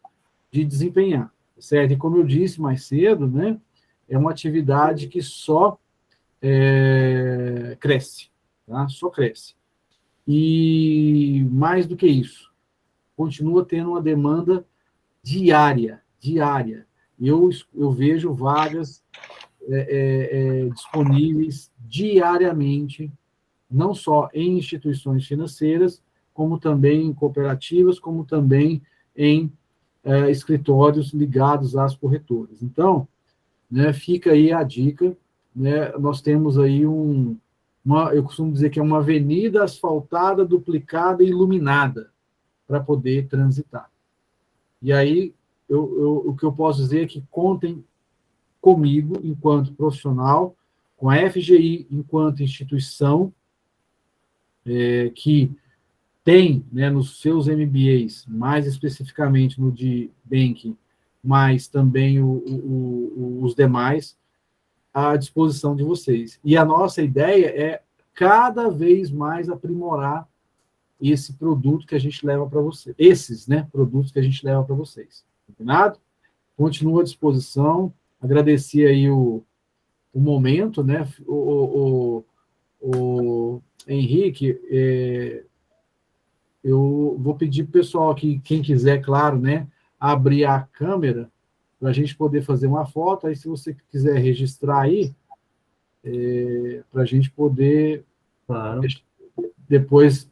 de desempenhar, certo? E como eu disse mais cedo, né, é uma atividade que só cresce, tá? Só cresce. E mais do que isso, continua tendo uma demanda diária. Eu vejo vagas disponíveis diariamente, não só em instituições financeiras, como também em cooperativas, como também em escritórios ligados às corretoras. Então, né, fica aí a dica, né, nós temos aí eu costumo dizer que é uma avenida asfaltada, duplicada e iluminada para poder transitar. E aí, o que eu posso dizer é que contem comigo enquanto profissional, com a FGI enquanto instituição, que tem, né, nos seus MBAs, mais especificamente no de banking, mas também os demais, à disposição de vocês. E a nossa ideia é cada vez mais aprimorar esse produto que a gente leva para vocês. Esses, né, produtos que a gente leva para vocês. Combinado? Continuo à disposição. Agradecer aí o momento, né? O Henrique, eu vou pedir para o pessoal aqui, quem quiser, claro, né, abrir a câmera para a gente poder fazer uma foto. Aí, se você quiser registrar aí, para a gente poder, Claro. depois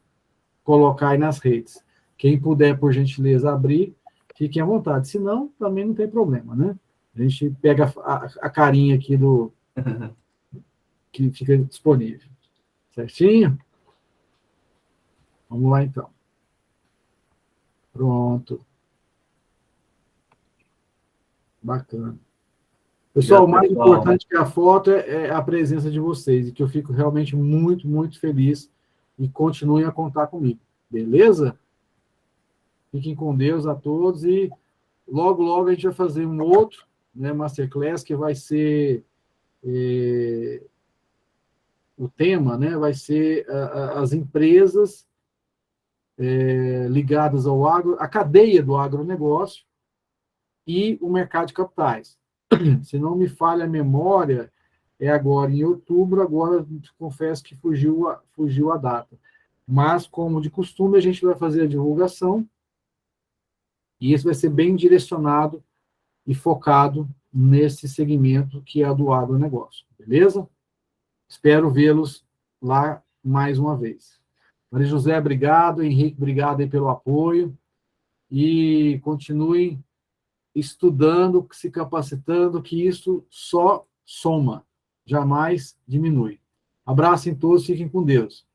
colocar aí nas redes. Quem puder, por gentileza, abrir, fiquem à vontade. Se não, também não tem problema, né? A gente pega a carinha aqui que fica disponível. Certinho? Vamos lá, então. Pronto. Bacana. Pessoal, o mais importante que a foto é a presença de vocês, e que eu fico realmente muito, muito feliz, e continuem a contar comigo. Beleza? Fiquem com Deus a todos, e logo, logo a gente vai fazer um outro, né, Masterclass, que vai ser... o tema, né, vai ser as empresas ligadas ao agro, a cadeia do agronegócio e o mercado de capitais. Se não me falha a memória, é agora em outubro, agora confesso que fugiu a data. Mas, como de costume, a gente vai fazer a divulgação, e isso vai ser bem direcionado e focado nesse segmento que é a do agronegócio. Beleza? Espero vê-los lá mais uma vez. Maria José, obrigado. Henrique, obrigado aí pelo apoio. E continuem estudando, se capacitando, que isso só soma, jamais diminui. Abraço em todos, fiquem com Deus.